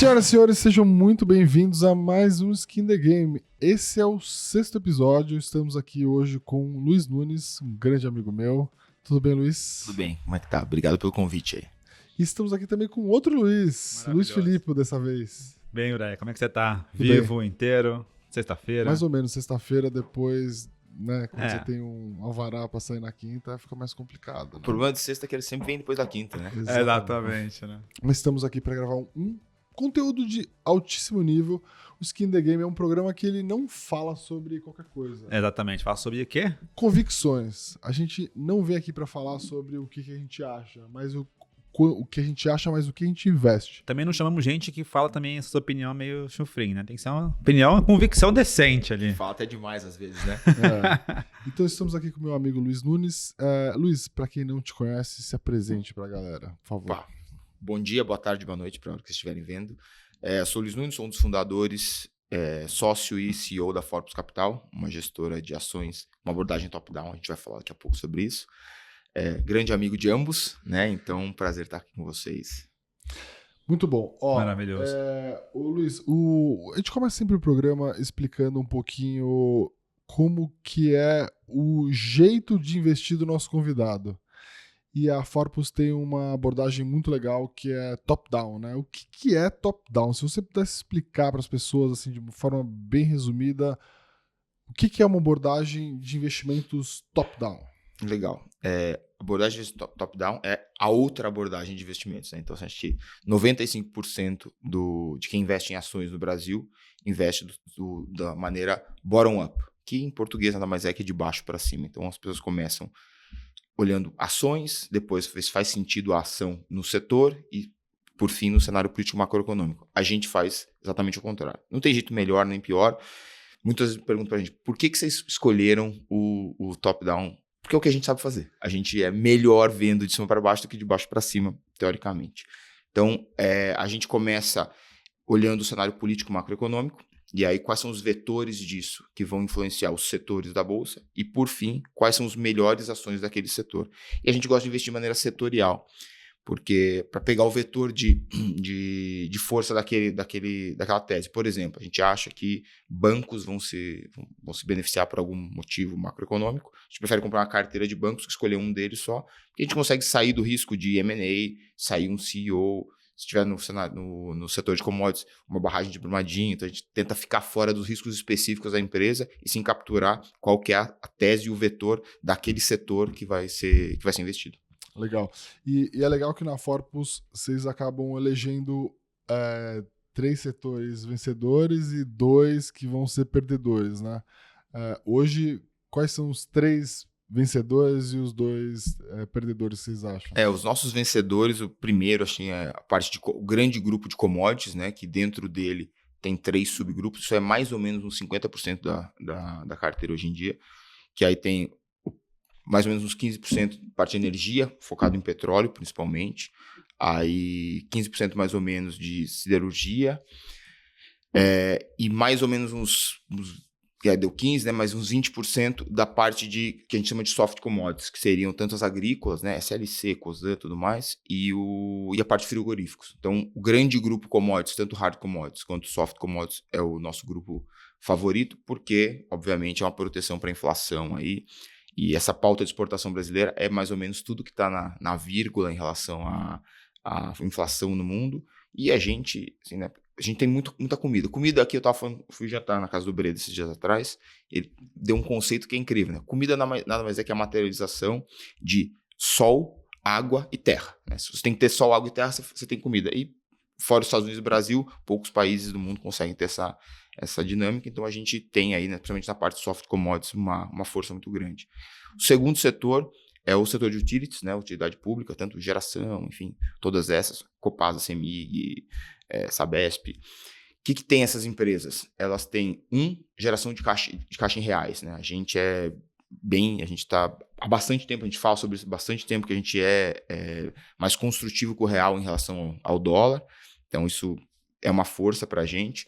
Senhoras e senhores, sejam muito bem-vindos a mais um Skin the Game. Esse é o 6º episódio. Estamos aqui hoje com o Luiz Nunes, um grande amigo meu. Tudo bem, Luiz? Tudo bem, como é que tá? Obrigado pelo convite aí. E estamos aqui também com outro Luiz, Luiz Filipe dessa vez. Bem, Uraia, como é que você tá? Tudo Vivo, bem. Inteiro, sexta-feira? Mais ou menos, sexta-feira, depois, né, quando É. você tem um alvará pra sair na quinta, fica mais complicado. O Né? problema de sexta é que ele sempre vem depois da quinta, né? Exatamente, né? Mas estamos aqui para gravar um conteúdo de altíssimo nível. O Skin the Game é um programa que ele não fala sobre qualquer coisa. Exatamente. Fala sobre o quê? Convicções. A gente não vem aqui para falar sobre o que a gente acha, mas o que a gente acha, mas o que a gente investe. Também não chamamos gente que fala também essa opinião meio chufrinho, né? Tem que ser uma opinião, uma convicção decente ali. Fala até demais às vezes, né? É. Então estamos aqui com o meu amigo Luiz Nunes. Luiz, para quem não te conhece, se apresente para a galera, por favor. Opa. Bom dia, boa tarde, boa noite para hora que vocês estiverem vendo. Sou o Luiz Nunes, sou um dos fundadores, sócio e CEO da Forbes Capital, uma gestora de ações, uma abordagem top-down, a gente vai falar daqui a pouco sobre isso. Grande amigo de ambos, né? Então, um prazer estar aqui com vocês. Muito bom. Maravilhoso. Luiz, a gente começa sempre o programa explicando um pouquinho como que é o jeito de investir do nosso convidado. E a Forbes tem uma abordagem muito legal que é top-down, né? O que é top-down? Se você pudesse explicar para as pessoas assim de uma forma bem resumida, o que é uma abordagem de investimentos top-down? Legal. Abordagem de top-down é a outra abordagem de investimentos, né? Então, a gente 95% de quem investe em ações no Brasil investe da maneira bottom-up, que em português nada mais é que de baixo para cima. Então, as pessoas começam olhando ações, depois ver se faz sentido a ação no setor e, por fim, no cenário político macroeconômico. A gente faz exatamente o contrário. Não tem jeito melhor nem pior. Muitas vezes perguntam pra gente, por que vocês escolheram o top-down? Porque é o que a gente sabe fazer. A gente é melhor vendo de cima para baixo do que de baixo para cima, teoricamente. Então, a gente começa olhando o cenário político macroeconômico, e aí quais são os vetores disso que vão influenciar os setores da Bolsa, e por fim, quais são as melhores ações daquele setor. E a gente gosta de investir de maneira setorial, porque para pegar o vetor de força daquela tese, por exemplo, a gente acha que bancos vão se beneficiar por algum motivo macroeconômico, a gente prefere comprar uma carteira de bancos que escolher um deles só, porque a gente consegue sair do risco de M&A, sair um CEO, se estiver no setor de commodities, uma barragem de Brumadinho, então a gente tenta ficar fora dos riscos específicos da empresa e sim capturar qual que é a tese e o vetor daquele setor que vai ser investido. Legal. E é legal que na Forbes vocês acabam elegendo 3 setores vencedores e 2 que vão ser perdedores, né? Hoje, quais são os 3 vencedores e os 2 perdedores que vocês acham? Os nossos vencedores, o primeiro, assim, é a parte o grande grupo de commodities, né? Que dentro dele tem 3 subgrupos, isso é mais ou menos uns 50% da carteira hoje em dia, que aí tem mais ou menos uns 15% parte de energia, focado em petróleo, principalmente. Aí 15% mais ou menos de siderurgia. E mais ou menos deu 15%, né, mas uns 20% da parte que a gente chama de soft commodities, que seriam tanto as agrícolas, né, SLC, Cosan e tudo mais, e a parte de frigoríficos. Então, o grande grupo commodities, tanto hard commodities quanto soft commodities, é o nosso grupo favorito, porque, obviamente, é uma proteção para a inflação aí. E essa pauta de exportação brasileira é mais ou menos tudo que está na vírgula em relação à inflação no mundo. E a gente, assim, né, a gente tem muita comida. Comida aqui, eu fui jantar na casa do Breda esses dias atrás, ele deu um conceito que é incrível, né? Comida nada mais é que a materialização de sol, água e terra, né? Se você tem que ter sol, água e terra, você tem comida. E fora os Estados Unidos e Brasil, poucos países do mundo conseguem ter essa dinâmica, então a gente tem aí, né, principalmente na parte de soft commodities, uma força muito grande. O segundo setor é o setor de utilities, né, utilidade pública, tanto geração, enfim, todas essas, Copasa, CEMIG, Sabesp. O que tem essas empresas? Elas têm, geração de caixa em reais, né? A gente está há bastante tempo, a gente fala sobre isso, bastante tempo que a gente é mais construtivo com o real em relação ao dólar, então isso é uma força para a gente.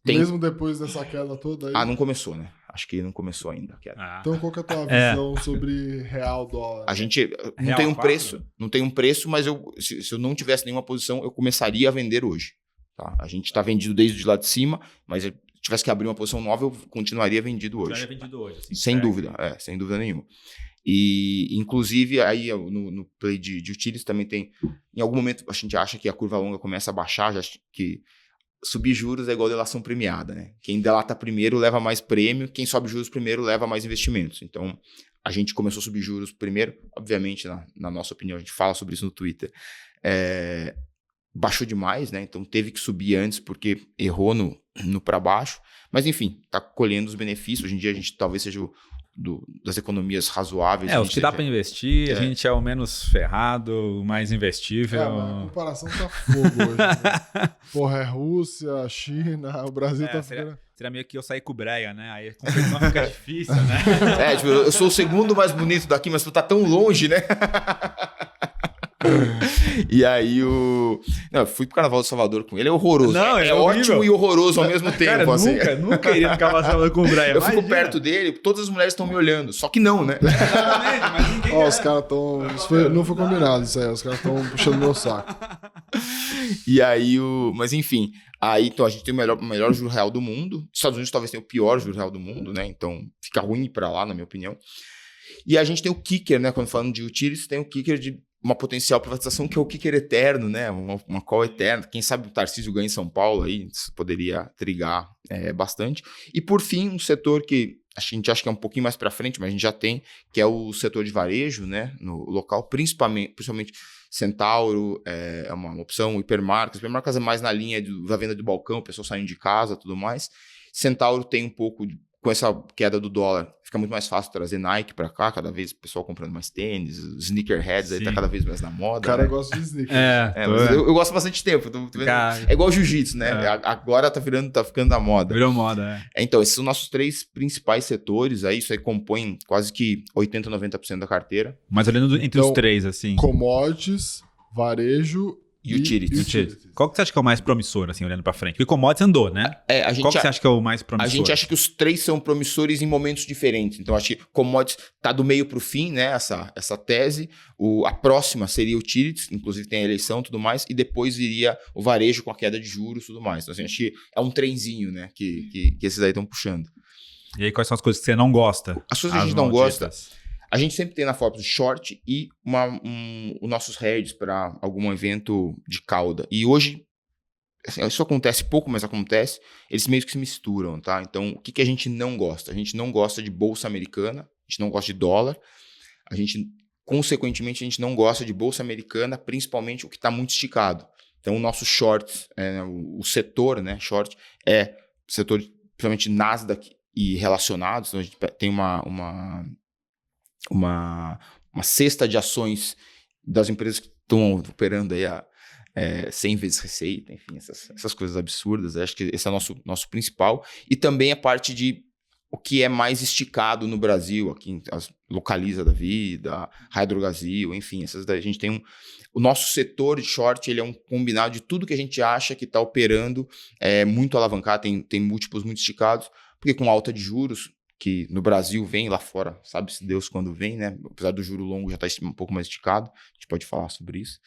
Mesmo depois dessa queda toda aí? Não começou, né? Acho que não começou ainda a queda. Então qual que é a tua visão sobre real, dólar? A gente não tem um preço, mas se eu não tivesse nenhuma posição, eu começaria a vender hoje. Tá? A gente está vendido desde lá de cima, mas se tivesse que abrir uma posição nova, eu continuaria vendido hoje. Continuaria vendido hoje. Assim, sem dúvida, sem dúvida nenhuma. E, inclusive, aí no play de utilities também tem... Em algum momento, a gente acha que a curva longa começa a baixar, já que subir juros é igual delação premiada, né? Quem delata primeiro leva mais prêmio, quem sobe juros primeiro leva mais investimentos. Então, a gente começou a subir juros primeiro, obviamente, na nossa opinião, a gente fala sobre isso no Twitter, baixou demais, né? Então teve que subir antes porque errou no para baixo, mas enfim, tá colhendo os benefícios. Hoje em dia a gente talvez seja das economias razoáveis. Os que dá para investir, a gente é o menos ferrado, o mais investível. Mas a comparação tá fogo hoje. Né? Porra, é Rússia, China, o Brasil tá ficando... Seria meio que eu sair com o Breia, né? Aí a competição fica difícil, né? Tipo, eu sou o segundo mais bonito daqui, mas tu tá tão longe, né? E aí eu fui pro Carnaval de Salvador com ele, é horroroso. Não, é ótimo e horroroso ao mesmo tempo. Cara, assim. nunca iria no Carnaval de Salvador com o Breia. Eu fico perto dele, todas as mulheres estão me olhando, só que não, né? Exatamente, mas ninguém... os caras estão... Não foi combinado isso aí, os caras estão puxando meu saco. E aí, mas enfim, aí então a gente tem o melhor juro real do mundo. Os Estados Unidos talvez tenha o pior juro real do mundo, né? Então fica ruim ir pra lá, na minha opinião. E a gente tem o kicker, né? Quando falando de utilities, tem o kicker de uma potencial privatização, que é o kicker eterno, né? Uma call eterna. Quem sabe o Tarcísio ganha em São Paulo aí, isso poderia trigar bastante. E por fim, um setor que a gente acha que é um pouquinho mais para frente, mas a gente já tem, que é o setor de varejo, né? No local, principalmente Centauro é uma opção, hipermarcas é mais na linha da venda de balcão, pessoas saindo de casa, tudo mais. Centauro tem um pouco com essa queda do dólar, fica muito mais fácil trazer Nike pra cá, cada vez o pessoal comprando mais tênis, sneakerheads aí tá cada vez mais na moda. O cara né? gosta de sneakers. Mas eu gosto bastante tempo. É igual jiu-jitsu, né? Agora tá ficando da moda. Virou moda, Então, esses são nossos 3 principais setores aí, isso aí compõe quase que 80%, 90% da carteira. Mas olhando entre os 3, assim. Commodities, varejo e utilities. Qual que você acha que é o mais promissor, assim, olhando pra frente? Porque commodities andou, né? Qual que você acha que é o mais promissor? A gente acha que os 3 são promissores em momentos diferentes. Então, acho que commodities tá do meio pro fim, né? Essa tese. A próxima seria utilities, inclusive tem a eleição e tudo mais. E depois iria o varejo com a queda de juros e tudo mais. Então, assim, acho que é um trenzinho, né? Que esses aí estão puxando. E aí, quais são as coisas que você não gosta? As coisas que a gente não gosta... A gente sempre tem na Forbes short e os nossos hedges para algum evento de cauda. E hoje, assim, isso acontece pouco, mas acontece, eles meio que se misturam, tá? Então, o que a gente não gosta? A gente não gosta de bolsa americana, a gente não gosta de dólar, consequentemente, a gente não gosta de bolsa americana, principalmente o que está muito esticado. Então, o nosso short, o setor, né, short, é setor, principalmente Nasdaq e relacionados. Então, a gente tem uma cesta de ações das empresas que estão operando aí 100 vezes receita, enfim, essas coisas absurdas. Acho que esse é o nosso principal. E também a parte de o que é mais esticado no Brasil, aqui as Localiza da vida, Hydrogazil, enfim, essas daí a gente tem o nosso setor de short, ele é um combinado de tudo que a gente acha que está operando, muito alavancado, tem múltiplos muito esticados, porque com alta de juros, que no Brasil vem, lá fora, sabe-se Deus quando vem, né? Apesar do juro longo já estar um pouco mais esticado, a gente pode falar sobre isso.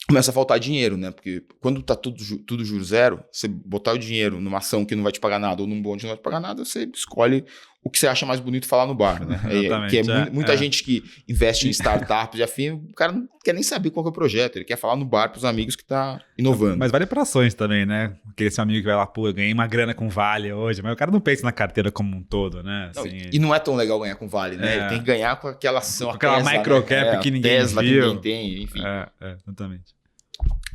Começa a faltar dinheiro, né? Porque quando tá tudo juro zero, você botar o dinheiro numa ação que não vai te pagar nada ou num bonde que não vai te pagar nada, você escolhe o que você acha mais bonito falar no bar, né? Muita gente que investe em startups e afim, o cara não quer nem saber qual que é o projeto, ele quer falar no bar pros amigos que tá inovando. Mas vale para ações também, né? Aquele seu amigo que vai lá, pô, eu ganhei uma grana com Vale hoje, mas o cara não pensa na carteira como um todo, né? Assim, não, e não é tão legal ganhar com Vale, né? Ele tem que ganhar com aquela ação, com aquela Tesla, microcap, né? Que ninguém Tesla, viu. que ninguém tem, enfim. Exatamente.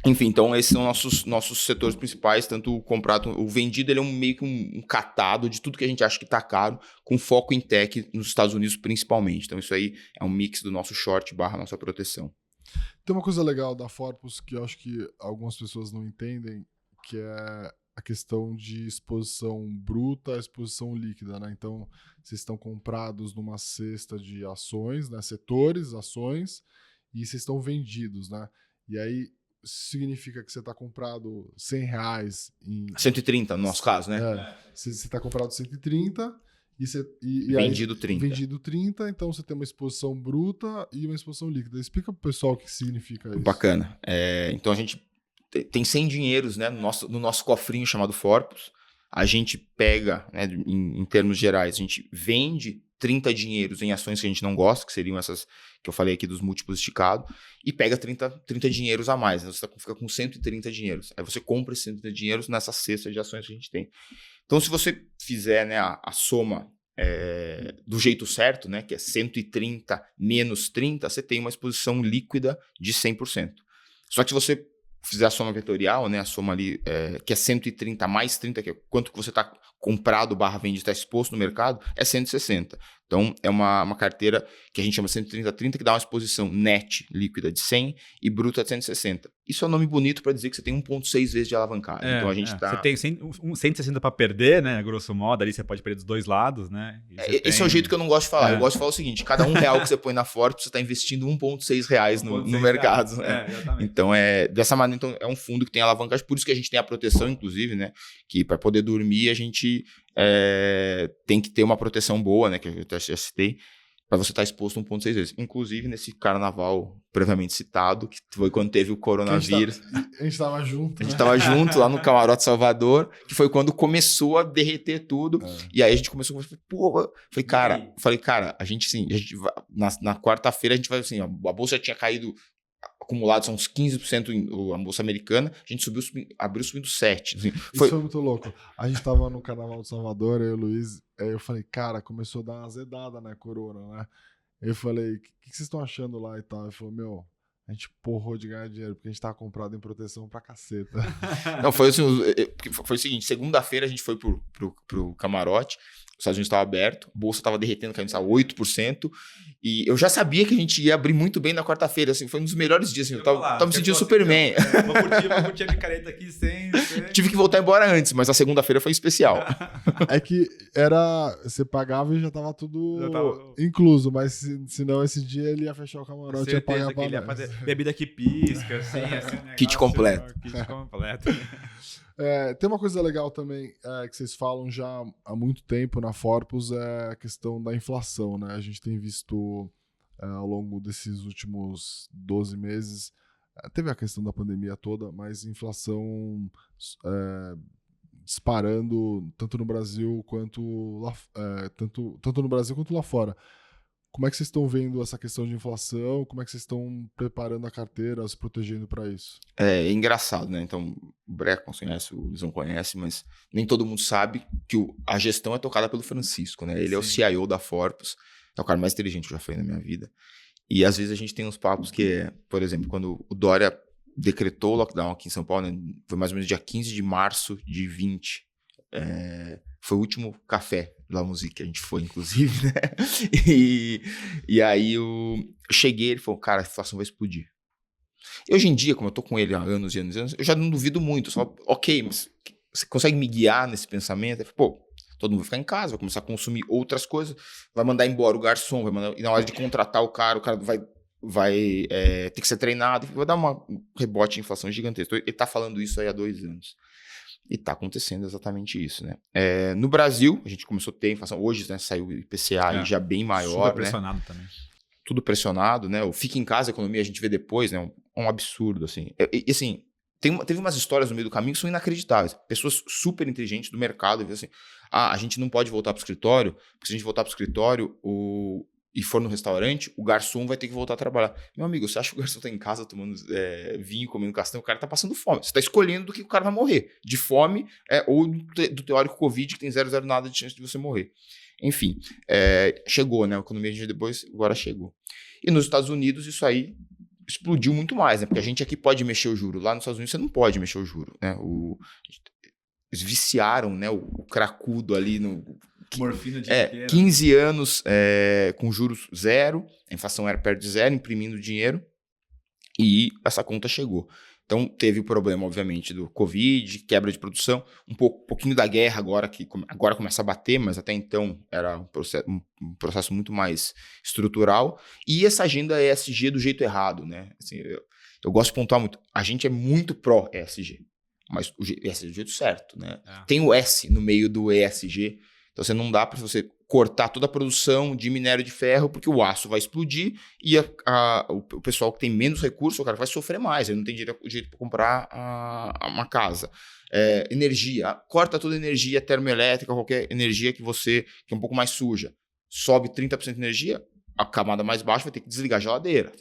Enfim, então esses são nossos setores principais, tanto o comprado, o vendido, ele é meio que um catado de tudo que a gente acha que está caro, com foco em tech nos Estados Unidos principalmente. Então isso aí é um mix do nosso short / nossa proteção. Tem uma coisa legal da Forbes que eu acho que algumas pessoas não entendem, que é a questão de exposição bruta, exposição líquida, né? Então, vocês estão comprados numa cesta de ações, né? Setores, ações, e vocês estão vendidos, né? E aí, significa que você está comprado R$100 em... 130 no nosso caso, né? Você está comprado 130 e vendido aí, 30. Vendido 30, então você tem uma exposição bruta e uma exposição líquida. Explica para o pessoal o que significa isso. Bacana. Então a gente tem 100 dinheiros, né, no nosso cofrinho chamado Forpus. A gente pega, né, em termos gerais, a gente vende 30 dinheiros em ações que a gente não gosta, que seriam essas que eu falei aqui dos múltiplos esticados, e pega 30 dinheiros a mais. Né? Você fica com 130 dinheiros. Aí você compra esses 130 dinheiros nessa cesta de ações que a gente tem. Então, se você fizer, né, a soma do jeito certo, né, que é 130 menos 30, você tem uma exposição líquida de 100%. Só que se você fizer a soma vetorial, né, a soma ali, que é 130 mais 30, que é quanto que você está comprado / vende, está exposto no mercado, é 160. Então, é uma carteira que a gente chama 130-30, que dá uma exposição net líquida de 100 e bruta de 160. Isso é um nome bonito para dizer que você tem 1,6 vezes de alavancagem. Então, a gente tá... Você tem 160 para perder, né? Grosso modo, ali você pode perder dos dois lados, né? Esse é o jeito que eu não gosto de falar. Eu gosto de falar o seguinte, cada R$1 que você põe na Forte, você está investindo R$1,6 no mercado. Exatamente. Então, dessa maneira, então, é um fundo que tem alavancagem, por isso que a gente tem a proteção, inclusive, né? Que para poder dormir, a gente tem que ter uma proteção boa, né? Que eu já citei, para você estar exposto 1,6 vezes. Inclusive, nesse carnaval previamente citado, que foi quando teve o coronavírus. A gente estava junto. A gente estava junto lá no Camarote Salvador, que foi quando começou a derreter tudo. E aí a gente começou a falei, cara, a gente na quarta-feira a gente vai assim, a bolsa tinha caído acumulado, são uns 15% a bolsa americana, a gente abriu subindo 7%. Assim, Isso foi muito louco. A gente tava no Carnaval de Salvador, eu e o Luiz, aí eu falei, cara, começou a dar uma azedada, né, corona, né? Eu falei, o que vocês estão achando lá e tal? Ele falou, a gente porrou de ganhar dinheiro, porque a gente tava comprado em proteção pra caceta. Não, foi assim, foi o seguinte, segunda-feira a gente foi pro camarote, os Estados Unidos estava aberto, a bolsa estava derretendo, caindo 8%, e eu já sabia que a gente ia abrir muito bem na quarta-feira, assim, foi um dos melhores dias, assim, eu tava me sentindo Superman. Vou curtir a picareta aqui sem... Tive que voltar embora antes, mas a segunda-feira foi especial. É que você pagava e já tava tudo incluso, mas senão esse dia ele ia fechar o camarote e ia pagar pra ele ia fazer bebida que pisca, assim Kit completo. Kit completo. Tem uma coisa legal também que vocês falam já há muito tempo na Forpus, é a questão da inflação, né? A gente tem visto ao longo desses últimos 12 meses, teve a questão da pandemia toda, mas inflação disparando tanto no Brasil quanto lá, tanto no Brasil quanto lá fora. Como é que vocês estão vendo essa questão de inflação? Como é que vocês estão preparando a carteira, se protegendo para isso? É engraçado, né? Então, o Brecon conhece, o Lisão conhece, mas nem todo mundo sabe que a gestão é tocada pelo Francisco, né? Ele é o CIO da Forpus, é o cara mais inteligente que eu já fui na minha vida. E às vezes a gente tem uns papos que por exemplo, quando o Dória decretou o lockdown aqui em São Paulo, né? Foi mais ou menos dia 15 de março de 20. Foi o último café La Musique que a gente foi, inclusive, né? E aí eu cheguei, ele falou, cara, a inflação vai explodir. E hoje em dia, como eu tô com ele há anos e anos e anos, eu já não duvido muito. Só, ok, mas você consegue me guiar nesse pensamento? Eu falei, todo mundo vai ficar em casa, vai começar a consumir outras coisas, vai mandar embora o garçom, e na hora de contratar o cara vai ter que ser treinado, vai dar um rebote de inflação gigantesco. Ele tá falando isso aí há 2 anos. E está acontecendo exatamente isso, né? No Brasil, a gente começou a ter inflação. Hoje, né, saiu o IPCA já bem maior. Tudo pressionado, né? Também. Tudo pressionado, né? O fica em casa, a economia, a gente vê depois, né? Um absurdo, assim. E assim, teve umas histórias no meio do caminho que são inacreditáveis. Pessoas super inteligentes do mercado, e assim, a gente não pode voltar para o escritório, porque se a gente voltar para o escritório, e for no restaurante, o garçom vai ter que voltar a trabalhar. Meu amigo, você acha que o garçom tá em casa tomando vinho, comendo castanho? O cara tá passando fome. Você tá escolhendo do que o cara vai morrer. De fome ou do teórico Covid, que tem 0,0 nada de chance de você morrer. Enfim, chegou, né? A economia de depois, agora chegou. E nos Estados Unidos, isso aí explodiu muito mais, né? Porque a gente aqui pode mexer o juro. Lá nos Estados Unidos, você não pode mexer o juro, né? Eles viciaram, né? O cracudo ali no... Morfina de 15 anos com juros zero, a inflação era perto de zero, imprimindo dinheiro, e essa conta chegou. Então, teve o problema, obviamente, do Covid, quebra de produção, um pouquinho da guerra agora, que agora começa a bater, mas até então era um processo muito mais estrutural, e essa agenda ESG do jeito errado, né? Assim, eu gosto de pontuar muito, a gente é muito pró-ESG, mas o ESG é do jeito certo, né? Tem o S no meio do ESG, Então você não dá para você cortar toda a produção de minério de ferro, porque o aço vai explodir e o pessoal que tem menos recurso, o cara vai sofrer mais, ele não tem direito para comprar uma casa. Energia, corta toda a energia termoelétrica, qualquer energia que é um pouco mais suja. Sobe 30% de energia, a camada mais baixa vai ter que desligar a geladeira.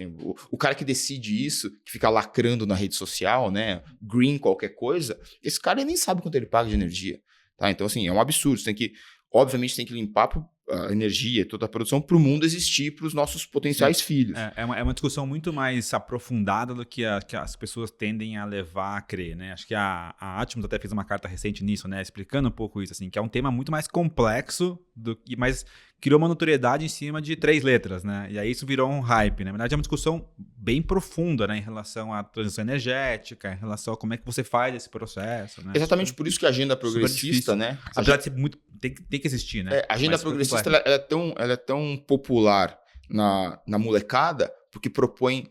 O cara que decide isso, que fica lacrando na rede social, né, green qualquer coisa, esse cara nem sabe quanto ele paga de energia. Tá? Então, assim, é um absurdo. Obviamente, tem que limpar a energia, toda a produção, para o mundo existir para os nossos potenciais filhos. É uma discussão muito mais aprofundada do que as pessoas tendem a levar a crer, né? Acho que a Atmos até fez uma carta recente nisso, né? Explicando um pouco isso, assim, que é um tema muito mais complexo, mas criou uma notoriedade em cima de 3 letras, né? E aí isso virou um hype, né? Na verdade, é uma discussão bem profunda, né? Em relação à transição energética, em relação a como é que você faz esse processo, né? Exatamente por isso que a agenda progressista, né? Apesar de ser muito... Tem que existir, né? A agenda progressista ela é tão popular na molecada porque propõe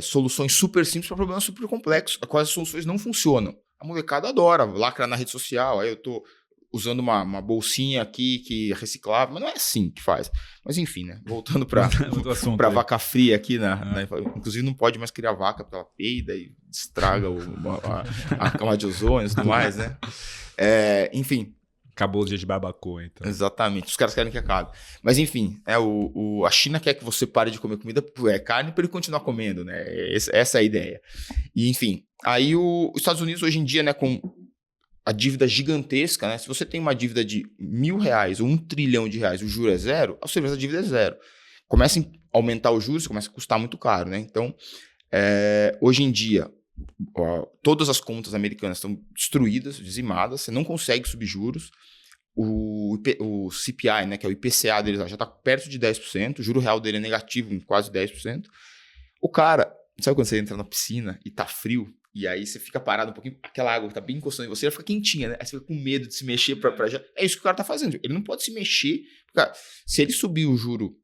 soluções super simples para problemas super complexos, quais as soluções não funcionam. A molecada adora lacrar na rede social, aí eu tô usando uma bolsinha aqui que é reciclável, mas não é assim que faz. Mas enfim, né? Voltando para a vaca fria aqui, inclusive não pode mais criar vaca porque ela peida e estraga a camada de ozônio e tudo mais, né? Enfim. Acabou o dia de barbacoa, então. Exatamente. Os caras querem que acabe. Mas, enfim, a China quer que você pare de comer carne para ele continuar comendo, né? Essa é a ideia. E, enfim, aí os Estados Unidos, hoje em dia, né, com a dívida gigantesca, né? Se você tem uma dívida de R$1.000 ou R$1 trilhão, o juro é zero, a sua dívida é zero. Começa a aumentar os juros, começa a custar muito caro, né? Então, hoje em dia, todas as contas americanas estão destruídas, dizimadas, você não consegue subir juros. O CPI, né, que é o IPCA deles, já está perto de 10%, o juro real dele é negativo em quase 10%. O cara, sabe quando você entra na piscina e tá frio, e aí você fica parado um pouquinho, aquela água que tá bem encostando em você, ela fica quentinha, né? Aí você fica com medo de se mexer pra já. É isso que o cara tá fazendo. Ele não pode se mexer, porque, se ele subir o juro,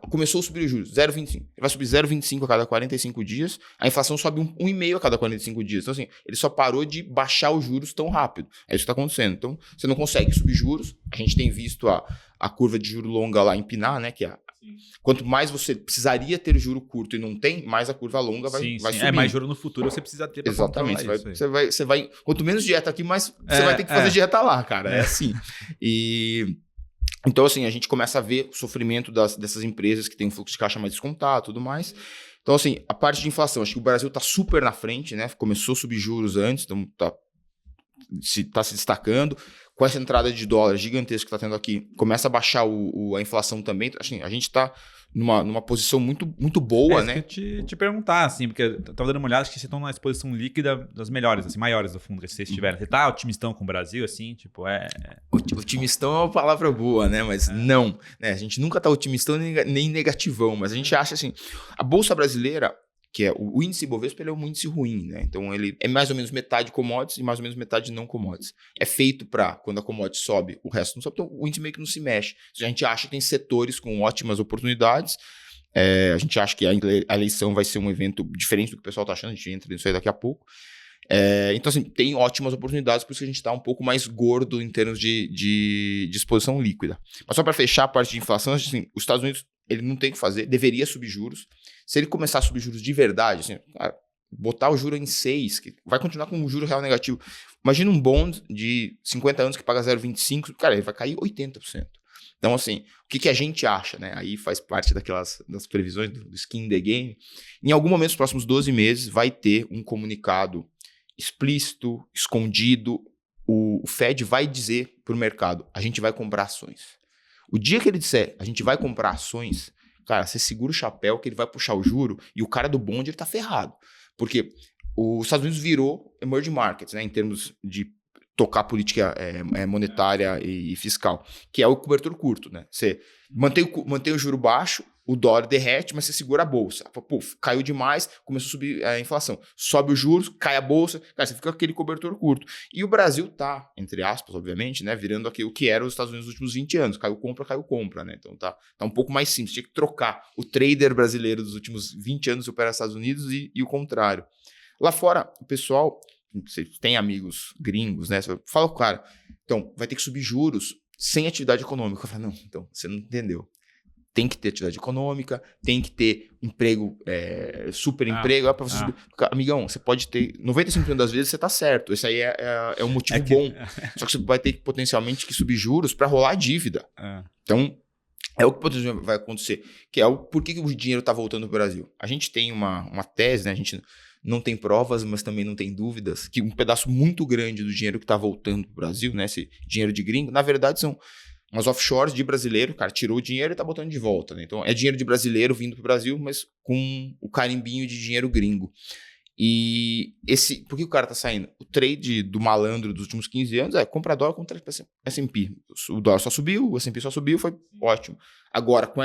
começou a subir os juros, 0,25. Ele vai subir 0,25 a cada 45 dias, a inflação sobe 1,5 a cada 45 dias. Então, assim, ele só parou de baixar os juros tão rápido. É isso que está acontecendo. Então, você não consegue subir juros. A gente tem visto a curva de juro longa lá empinar, né? Que quanto mais você precisaria ter juro curto e não tem, mais a curva longa vai subir. Mais juro no futuro você precisa ter para exatamente. Você vai, quanto menos dieta aqui, mais você vai ter que fazer dieta lá, cara. É assim. Então, assim, a gente começa a ver o sofrimento dessas empresas que têm um fluxo de caixa mais descontado e tudo mais. Então, assim, a parte de inflação, acho que o Brasil está super na frente, né? Começou a subir juros antes, então tá se destacando. Com essa entrada de dólar gigantesca que está tendo aqui, começa a baixar a inflação também. Assim, a gente está numa posição muito, muito boa, né? Que eu te perguntar, assim, porque eu tava dando uma olhada, acho que vocês estão na exposição líquida das melhores, assim, maiores do fundo que vocês tiveram. Você tá otimistão com o Brasil, assim, tipo, Otimistão é uma palavra boa, né? Mas não, né? A gente nunca tá otimistão nem negativão, mas a gente acha, assim, a Bolsa Brasileira, que é o índice Bovespa, ele é um índice ruim, né? Então, ele é mais ou menos metade commodities e mais ou menos metade não commodities. É feito para, quando a commodity sobe, o resto não sobe, então o índice meio que não se mexe. A gente acha que tem setores com ótimas oportunidades, a gente acha que a eleição vai ser um evento diferente do que o pessoal está achando, a gente entra nisso aí daqui a pouco. Então, assim, tem ótimas oportunidades, por isso que a gente está um pouco mais gordo em termos de exposição líquida. Mas só para fechar a parte de inflação, assim, os Estados Unidos, ele não tem o que fazer, deveria subir juros. Se ele começar a subir juros de verdade, assim, cara, botar o juro em 6, que vai continuar com um juro real negativo. Imagina um bond de 50 anos que paga 0,25, cara, ele vai cair 80%. Então, assim, o que a gente acha, né? Aí faz parte das previsões do skin in the game. Em algum momento, nos próximos 12 meses, vai ter um comunicado explícito, escondido. O Fed vai dizer para o mercado, a gente vai comprar ações. O dia que ele disser, a gente vai comprar ações, cara, você segura o chapéu que ele vai puxar o juro e o cara do bonde, ele tá ferrado. Porque os Estados Unidos virou emerging markets, né, em termos de tocar política monetária e fiscal, que é o cobertor curto, né? Você mantém o juro baixo, o dólar derrete, mas você segura a bolsa. Puf, caiu demais, começou a subir a inflação. Sobe os juros, cai a bolsa, cara, você fica com aquele cobertor curto. E o Brasil tá, entre aspas, obviamente, né, virando aqui o que era os Estados Unidos nos últimos 20 anos. Caiu compra, né? Então tá um pouco mais simples. Tinha que trocar o trader brasileiro dos últimos 20 anos opera nos Estados Unidos e o contrário. Lá fora, o pessoal, você tem amigos gringos, né? Você fala com o cara, Então, vai ter que subir juros sem atividade econômica. Eu falo, não, então, você não entendeu. Tem que ter atividade econômica, tem que ter emprego, super emprego. Pra você subir. Amigão, você pode ter... 95% das vezes você tá certo. Esse aí é um motivo bom. Só que você vai ter potencialmente que subir juros para rolar a dívida. Então, é o que potencialmente vai acontecer. Que é por que o dinheiro tá voltando pro Brasil. A gente tem uma tese, né? A gente não tem provas, mas também não tem dúvidas, que um pedaço muito grande do dinheiro que tá voltando pro Brasil, né? Esse dinheiro de gringo, na verdade são umas offshores de brasileiro, o cara tirou o dinheiro e tá botando de volta, né? Então é dinheiro de brasileiro vindo pro Brasil, mas com o carimbinho de dinheiro gringo. E por que o cara tá saindo? O trade do malandro dos últimos 15 anos compra dólar contra S&P. O dólar só subiu, o S&P só subiu, foi ótimo. Agora, com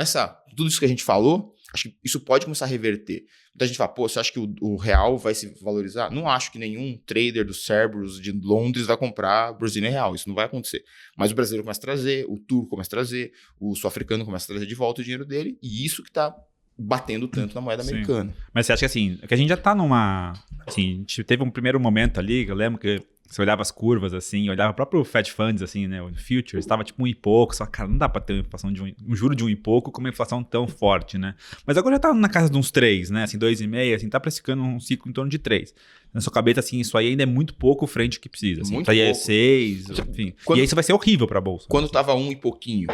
tudo isso que a gente falou, acho que isso pode começar a reverter. Muita gente fala, você acha que o real vai se valorizar? Não acho que nenhum trader do Cerberus de Londres vai comprar Brazilian real. Isso não vai acontecer. Mas o brasileiro começa a trazer, o turco começa a trazer, o sul-africano começa a trazer de volta o dinheiro dele, e isso que tá batendo tanto na moeda americana. Mas você acha que assim, que a gente já tá numa... Assim, a gente teve um primeiro momento ali, eu lembro que você olhava as curvas, assim, olhava o próprio Fed Funds, assim, né, o Futures, estava tipo 1 e pouco, só, cara, não dá pra ter uma inflação um juro de 1 e pouco com uma inflação tão forte, né? Mas agora já tá na casa de uns 3, né, assim, 2,5, assim, tá precificando um ciclo em torno de 3. Na sua cabeça, assim, isso aí ainda é muito pouco frente ao que precisa, assim, muito isso aí pouco. É 6, enfim. E aí isso vai ser horrível pra bolsa. Quando tava 1 e pouquinho,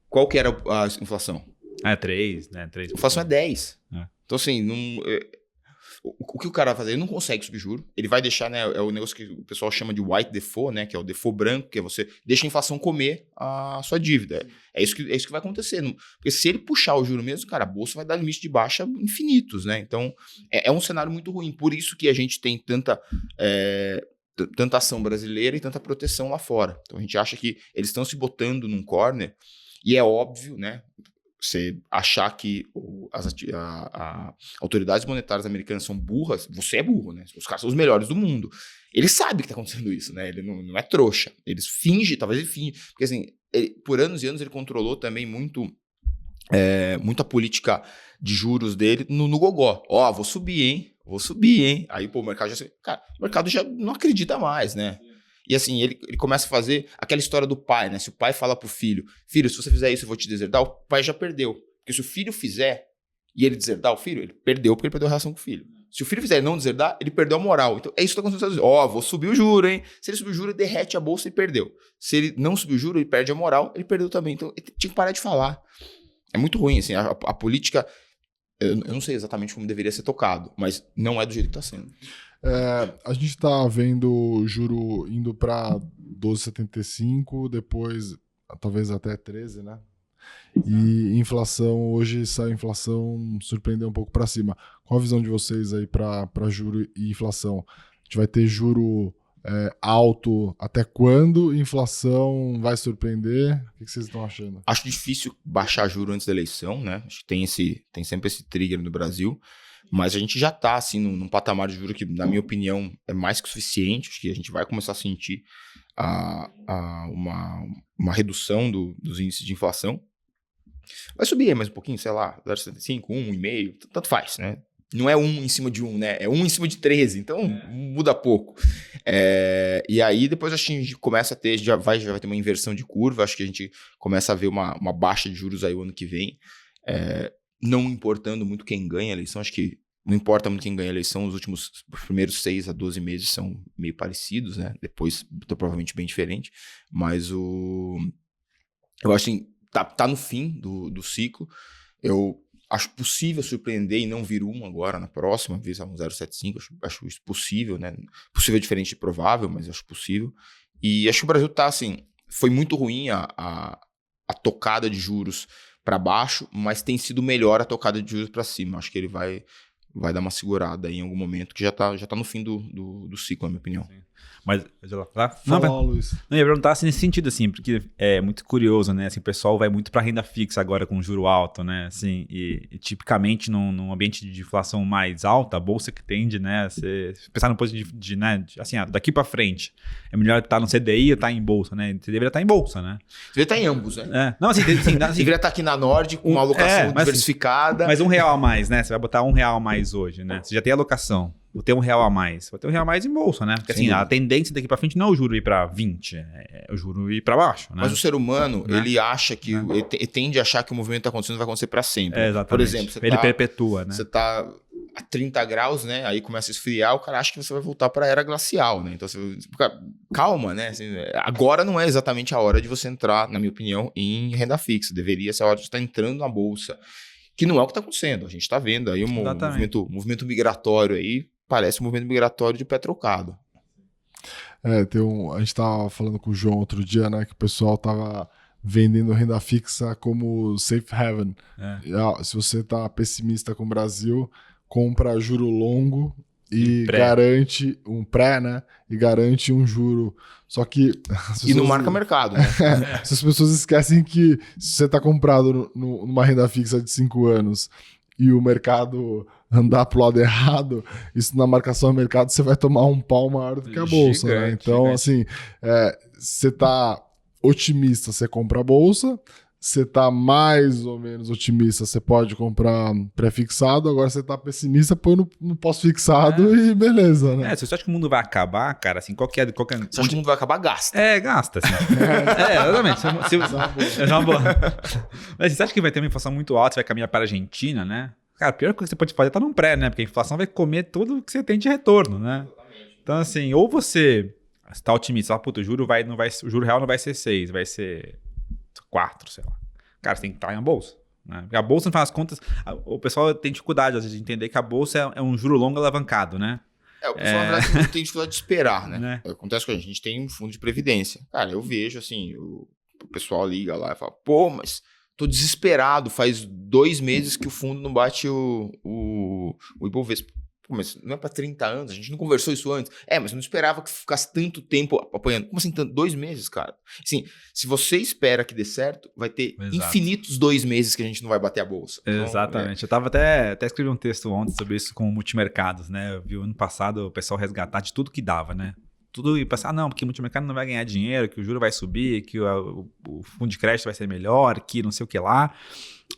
qual que era a inflação? 3, né, 3. A inflação é 10. É. Então, assim, o que o cara vai fazer? Ele não consegue subir juro. Ele vai deixar, né? É o negócio que o pessoal chama de white default, né? Que é o default branco, que é você deixa a inflação comer a sua dívida. É isso que vai acontecer. Porque se ele puxar o juro mesmo, cara, a bolsa vai dar limite de baixa infinitos, né? Então, é um cenário muito ruim. Por isso que a gente tem tanta ação brasileira e tanta proteção lá fora. Então, a gente acha que eles estão se botando num corner, e é óbvio, né? Você achar que as autoridades monetárias americanas são burras, você é burro, né? Os caras são os melhores do mundo. Ele sabe que está acontecendo isso, né? Ele não é trouxa. Eles fingem, talvez ele finge. Porque, assim, por anos e anos ele controlou também muito a política de juros dele no gogó. Vou subir, hein? Vou subir, hein? Aí, o mercado cara, o mercado já não acredita mais, né? E assim, ele começa a fazer aquela história do pai, né? Se o pai fala pro filho, se você fizer isso, eu vou te deserdar, o pai já perdeu. Porque se o filho fizer e ele deserdar o filho, ele perdeu porque ele perdeu a relação com o filho. Se o filho fizer e não deserdar, ele perdeu a moral. Então, é isso que tá acontecendo. Vou subir o juro, hein? Se ele subir o juro, ele derrete a bolsa e perdeu. Se ele não subir o juro, ele perde a moral, ele perdeu também. Então, ele tinha que parar de falar. É muito ruim, assim, a política... Eu não sei exatamente como deveria ser tocado, mas não é do jeito que tá sendo. A gente está vendo o juro indo para 12,75, depois talvez até 13, né? E inflação, hoje essa inflação surpreendeu um pouco para cima. Qual a visão de vocês aí para juro e inflação? A gente vai ter juro alto até quando? Inflação vai surpreender? O que vocês estão achando? Acho difícil baixar juro antes da eleição, né? Acho que tem sempre esse trigger no Brasil. Mas a gente já está assim, num patamar de juros que, na minha opinião, é mais que suficiente. Acho que a gente vai começar a sentir uma redução dos índices de inflação. Vai subir mais um pouquinho, sei lá, 0,75, 1,5, tanto faz, né? Não é 1 em cima de 1, né? É 1 em cima de 13, então muda pouco. E aí depois acho que a gente começa a ter, já vai ter uma inversão de curva, acho que a gente começa a ver uma baixa de juros aí o ano que vem. Não importando muito quem ganha a eleição, acho que não importa muito quem ganha a eleição, os primeiros 6 a 12 meses são meio parecidos, né? Depois, provavelmente bem diferente, mas eu acho que tá no fim do ciclo. Eu acho possível surpreender e não vir 1 agora, na próxima vez, a 1,075, acho isso possível, né? Possível é diferente de provável, mas acho possível. E acho que o Brasil tá, assim, foi muito ruim a tocada de juros para baixo, mas tem sido melhor a tocada de juros para cima. Acho que ele vai dar uma segurada aí em algum momento, que já tá no fim do ciclo, na minha opinião. Sim. Mas, Fala, Luiz. Não, eu ia perguntar assim, nesse sentido, assim, porque é muito curioso, né? Assim, o pessoal vai muito para renda fixa agora com juro alto, né? Assim, e tipicamente num ambiente de inflação mais alta, a bolsa que tende, né? Você pensar no ponto né? Assim, daqui para frente, é melhor estar no CDI ou estar em bolsa, né? Você deveria estar em bolsa, né? Você deveria estar em ambos, né? Não, assim, deveria estar aqui na Nord com uma alocação diversificada. Mas R$1 a mais, né? Você vai botar R$1 a mais mais hoje, né? Você já tem alocação, vou ter R$1 a mais. Vou ter R$1 a mais em bolsa, né? Porque assim, a tendência daqui pra frente não é o juro ir pra 20, é o juro ir pra baixo, né? Mas o ser humano, Né? ele acha que, ele tende a achar que o movimento tá acontecendo, vai acontecer pra sempre. Exatamente. Por exemplo, ele perpetua, né? Você tá a 30 graus, né? Aí começa a esfriar, o cara acha que você vai voltar para a era glacial, né? Então, calma, né? Assim, agora não é exatamente a hora de você entrar, na minha opinião, em renda fixa. Deveria ser a hora de você estar entrando na bolsa, que não é o que está acontecendo. A gente está vendo aí um movimento migratório aí, parece um movimento migratório de pé trocado. A gente tava falando com o João outro dia, né? Que o pessoal tava vendendo renda fixa como safe haven. Se você tá pessimista com o Brasil, compra juro longo e garante um pré, né? E garante um juro. Só que... E não marca mercado, né? Se as pessoas esquecem que se você tá comprado numa renda fixa de 5 anos e o mercado andar pro lado errado, isso na marcação do mercado você vai tomar um pau maior do que a bolsa, né? Então, assim, você tá otimista, você compra a bolsa. Você tá mais ou menos otimista, você pode comprar pré-fixado. Agora você tá pessimista, põe no pós-fixado e beleza, né? Se você acha que o mundo vai acabar, cara, assim, qualquer... Você acha que o mundo vai acabar, gasta. Gasta, assim. Exatamente. É uma boa. Mas você acha que vai ter uma inflação muito alta, você vai caminhar para a Argentina, né? Cara, a pior coisa que você pode fazer é tá num pré, né? Porque a inflação vai comer tudo o que você tem de retorno, né? Então, assim, ou você tá otimista, puta, o juro real não vai ser 6, vai ser 4, sei lá. Cara, você tem que estar em bolsa. Né? Porque a bolsa, no final das contas, o pessoal tem dificuldade, às vezes, de entender que a bolsa é um juro longo alavancado, né? O pessoal, na verdade, tem dificuldade de esperar, né? Acontece com a gente tem um fundo de previdência. Cara, eu vejo, assim, o pessoal liga lá e fala, pô, mas tô desesperado, faz 2 meses que o fundo não bate o Ibovespa. Mas não é para 30 anos, a gente não conversou isso antes. Mas não esperava que ficasse tanto tempo apoiando. Como assim, 2 meses, cara? Assim, se você espera que dê certo, vai ter infinitos 2 meses que a gente não vai bater a bolsa. Exatamente. Então, eu tava até escrevi um texto ontem sobre isso com multimercados, né? Eu vi ano passado o pessoal resgatar de tudo que dava, né? Tudo e pensar, não, porque o multimercado não vai ganhar dinheiro, que o juro vai subir, que o fundo de crédito vai ser melhor, que não sei o que lá.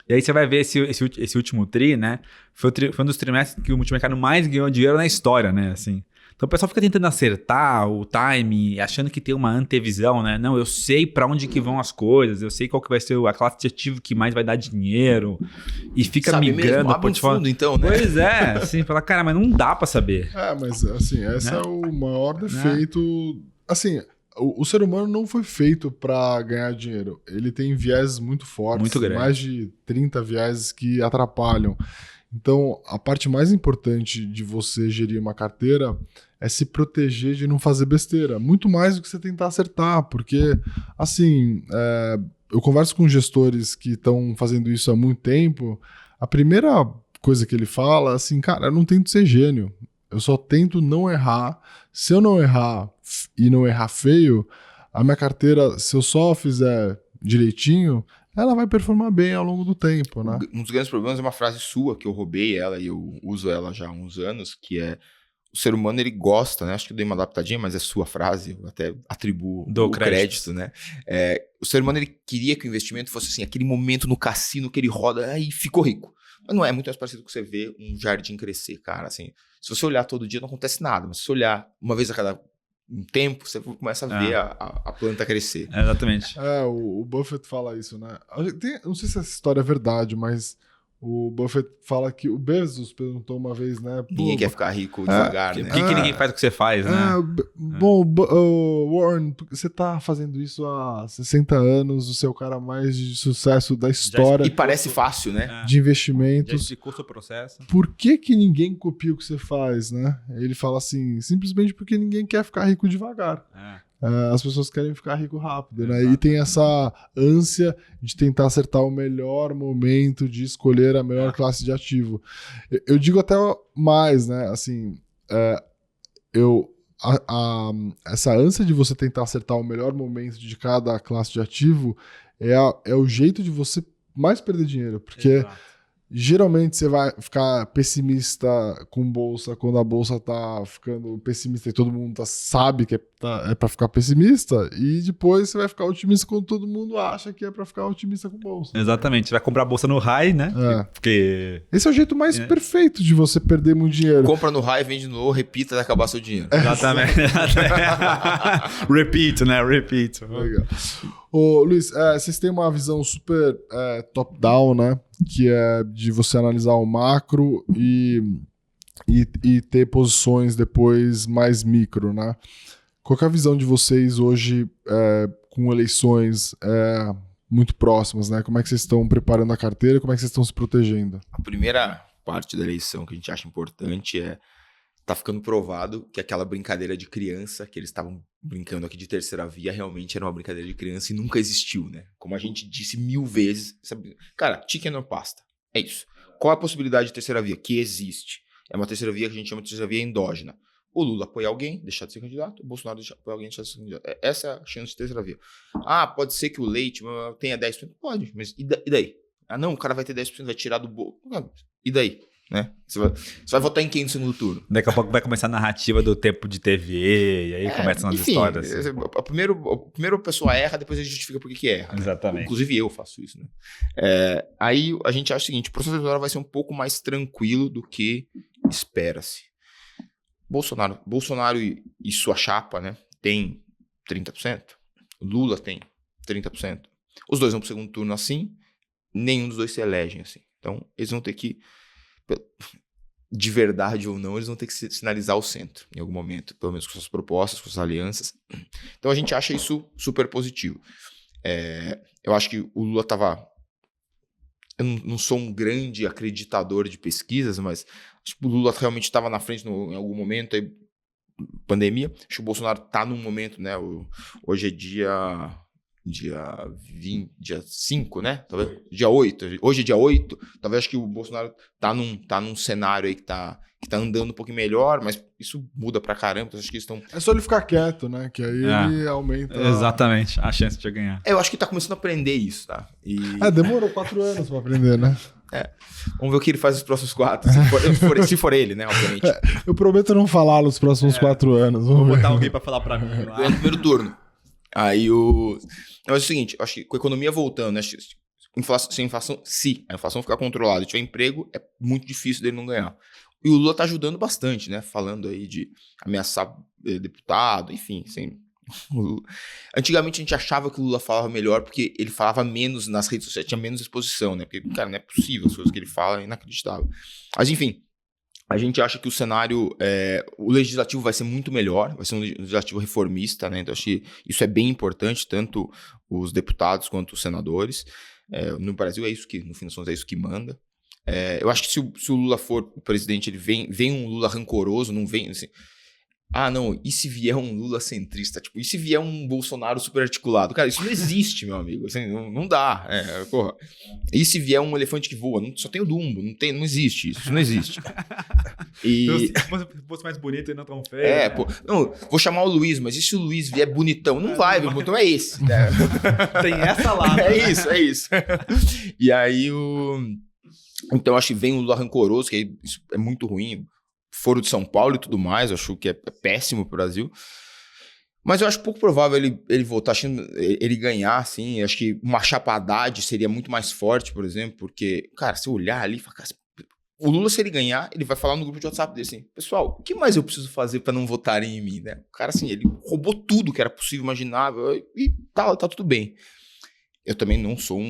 E aí você vai ver esse último tri, né? Foi um dos trimestres que o multimercado mais ganhou dinheiro na história, né? Assim. Então o pessoal fica tentando acertar o time, achando que tem uma antevisão, né? Não, eu sei para onde que vão as coisas, eu sei qual que vai ser a classe de ativo que mais vai dar dinheiro. E fica migrando o portfólio. Fundo, então, né? Pois é, assim, fala, cara, mas não dá para saber. Mas assim, esse é o maior defeito. Assim, o ser humano não foi feito para ganhar dinheiro. Ele tem vieses muito fortes, muito grande. Mais de 30 vieses que atrapalham. Então, a parte mais importante de você gerir uma carteira é se proteger de não fazer besteira. Muito mais do que você tentar acertar, porque, assim, eu converso com gestores que estão fazendo isso há muito tempo. A primeira coisa que ele fala é assim, cara, eu não tento ser gênio. Eu só tento não errar. Se eu não errar e não errar feio, a minha carteira, se eu só fizer direitinho, ela vai performar bem ao longo do tempo, né? Um dos grandes problemas é uma frase sua, que eu roubei ela e eu uso ela já há uns anos, que é o ser humano, ele gosta, né? Acho que eu dei uma adaptadinha, mas é sua frase, eu até atribuo o crédito, né? O ser humano, ele queria que o investimento fosse assim, aquele momento no cassino que ele roda e ficou rico. Mas não é muito mais parecido com você ver um jardim crescer, cara, assim. Se você olhar todo dia, não acontece nada, mas se você olhar uma vez a cada um tempo, você começa a ver a planta crescer. Exatamente. O Buffett fala isso, né? Não sei se essa história é verdade, mas o Buffett fala que o Bezos perguntou uma vez, né? Ninguém quer ficar rico devagar, né? Por que ninguém faz o que você faz, né? Bom, Warren, você tá fazendo isso há 60 anos, você é o cara mais de sucesso da história. E parece fácil, né? De investimentos. Já explicou o seu processo. Por que ninguém copia o que você faz, né? Ele fala assim, simplesmente porque ninguém quer ficar rico devagar. As pessoas querem ficar rico rápido, né? E tem essa ânsia de tentar acertar o melhor momento, de escolher a melhor classe de ativo. Eu digo até mais, né? Assim, essa ânsia de você tentar acertar o melhor momento de cada classe de ativo é o jeito de você mais perder dinheiro, porque Geralmente você vai ficar pessimista com bolsa quando a bolsa tá ficando pessimista e todo mundo sabe que é pra ficar pessimista, e depois você vai ficar otimista quando todo mundo acha que é pra ficar otimista com bolsa. Exatamente. Você vai comprar a bolsa no high, né? Porque... Esse é o jeito mais perfeito de você perder muito dinheiro. Compra no high, vende no low, repita até acabar seu dinheiro. Exatamente. Repeat, né? Repeat. Legal. Ô, Luiz, vocês têm uma visão super top-down, né? Que é de você analisar o macro e ter posições depois mais micro, né? Qual que é a visão de vocês hoje com eleições muito próximas, né? Como é que vocês estão preparando a carteira? Como é que vocês estão se protegendo? A primeira parte da eleição que a gente acha importante tá ficando provado que aquela brincadeira de criança que eles estavam brincando aqui de terceira via realmente era uma brincadeira de criança e nunca existiu, né? Como a gente disse 1000 vezes. Sabe? Cara, chicken or pasta. É isso. Qual a possibilidade de terceira via? Que existe. É uma terceira via que a gente chama de terceira via endógena. O Lula apoia alguém, deixar de ser candidato. O Bolsonaro apoia alguém, deixar de ser candidato. Essa é a chance de terceira via. Ah, pode ser que o Leite tenha 10%. Pode, mas e daí? Ah, não, o cara vai ter 10%, vai tirar do bolso. E daí? Né? Você vai votar em quem no segundo turno? Daqui a pouco vai começar a narrativa do tempo de TV, e aí começam as histórias. Assim. Primeiro a pessoa erra, depois a gente justifica por que erra. Exatamente. Né? Inclusive eu faço isso. Né? Aí a gente acha o seguinte, o processo eleitoral vai ser um pouco mais tranquilo do que espera-se. Bolsonaro e sua chapa, né, tem 30%. Lula tem 30%. Os dois vão para o segundo turno assim, nenhum dos dois se elegem assim. Então, eles vão ter que, de verdade ou não, eles vão ter que sinalizar o centro em algum momento, pelo menos com suas propostas, com suas alianças. Então, a gente acha isso super positivo. Eu acho que o Lula estava... Eu não sou um grande acreditador de pesquisas, mas acho que o Lula realmente estava na frente em algum momento, aí, pandemia. Acho que o Bolsonaro está num momento, né? Hoje é dia 5, né? Talvez dia 8. Hoje é dia 8. Talvez acho que o Bolsonaro tá num cenário aí que tá andando um pouquinho melhor, mas isso muda pra caramba. Então acho que eles estão... É só ele ficar quieto, né? Que aí ele aumenta... Exatamente, a chance de ganhar. Eu acho que tá começando a aprender isso, tá? Demorou 4 anos pra aprender, né? Vamos ver o que ele faz nos próximos 4. Se for ele, né? Obviamente. Eu prometo não falar nos próximos 4 anos. Vou botar alguém pra falar pra mim lá. No primeiro turno. Aí Mas é o seguinte, eu acho que com a economia voltando, né? Se a inflação ficar controlada e tiver emprego, é muito difícil dele não ganhar. E o Lula tá ajudando bastante, né? Falando aí de ameaçar deputado, enfim. Assim, antigamente a gente achava que o Lula falava melhor porque ele falava menos nas redes sociais, tinha menos exposição, né? Porque, cara, não é possível, as coisas que ele fala é inacreditável. Mas, enfim, a gente acha que o cenário, o legislativo vai ser muito melhor, vai ser um legislativo reformista, né? Então, acho que isso é bem importante, tanto os deputados quanto os senadores. No Brasil, no fim das contas, é isso que manda. Eu acho que se o Lula for o presidente, ele vem um Lula rancoroso, não vem assim... Ah, não, e se vier um Lula centrista? Tipo, e se vier um Bolsonaro super articulado? Cara, isso não existe, meu amigo. Assim, não dá. Porra. E se vier um elefante que voa? Só tem o Dumbo. Não existe isso. Isso não existe. Se fosse mais bonito e não tão feio. Pô. Não, vou chamar o Luiz, mas e se o Luiz vier bonitão? Não vai, meu bonitão é esse. Tem essa lá. É isso. E aí Então, acho que vem um Lula rancoroso, que isso é muito ruim. Foro de São Paulo e tudo mais, eu acho que é péssimo pro Brasil. Mas eu acho pouco provável ele voltar, ele ganhar, assim. Acho que uma chapa Haddad seria muito mais forte, por exemplo, porque, cara, se olhar ali, o Lula, se ele ganhar, ele vai falar no grupo de WhatsApp dele assim, pessoal, o que mais eu preciso fazer pra não votarem em mim, né? O cara, assim, ele roubou tudo que era possível, imaginável, e tá tudo bem. Eu também não sou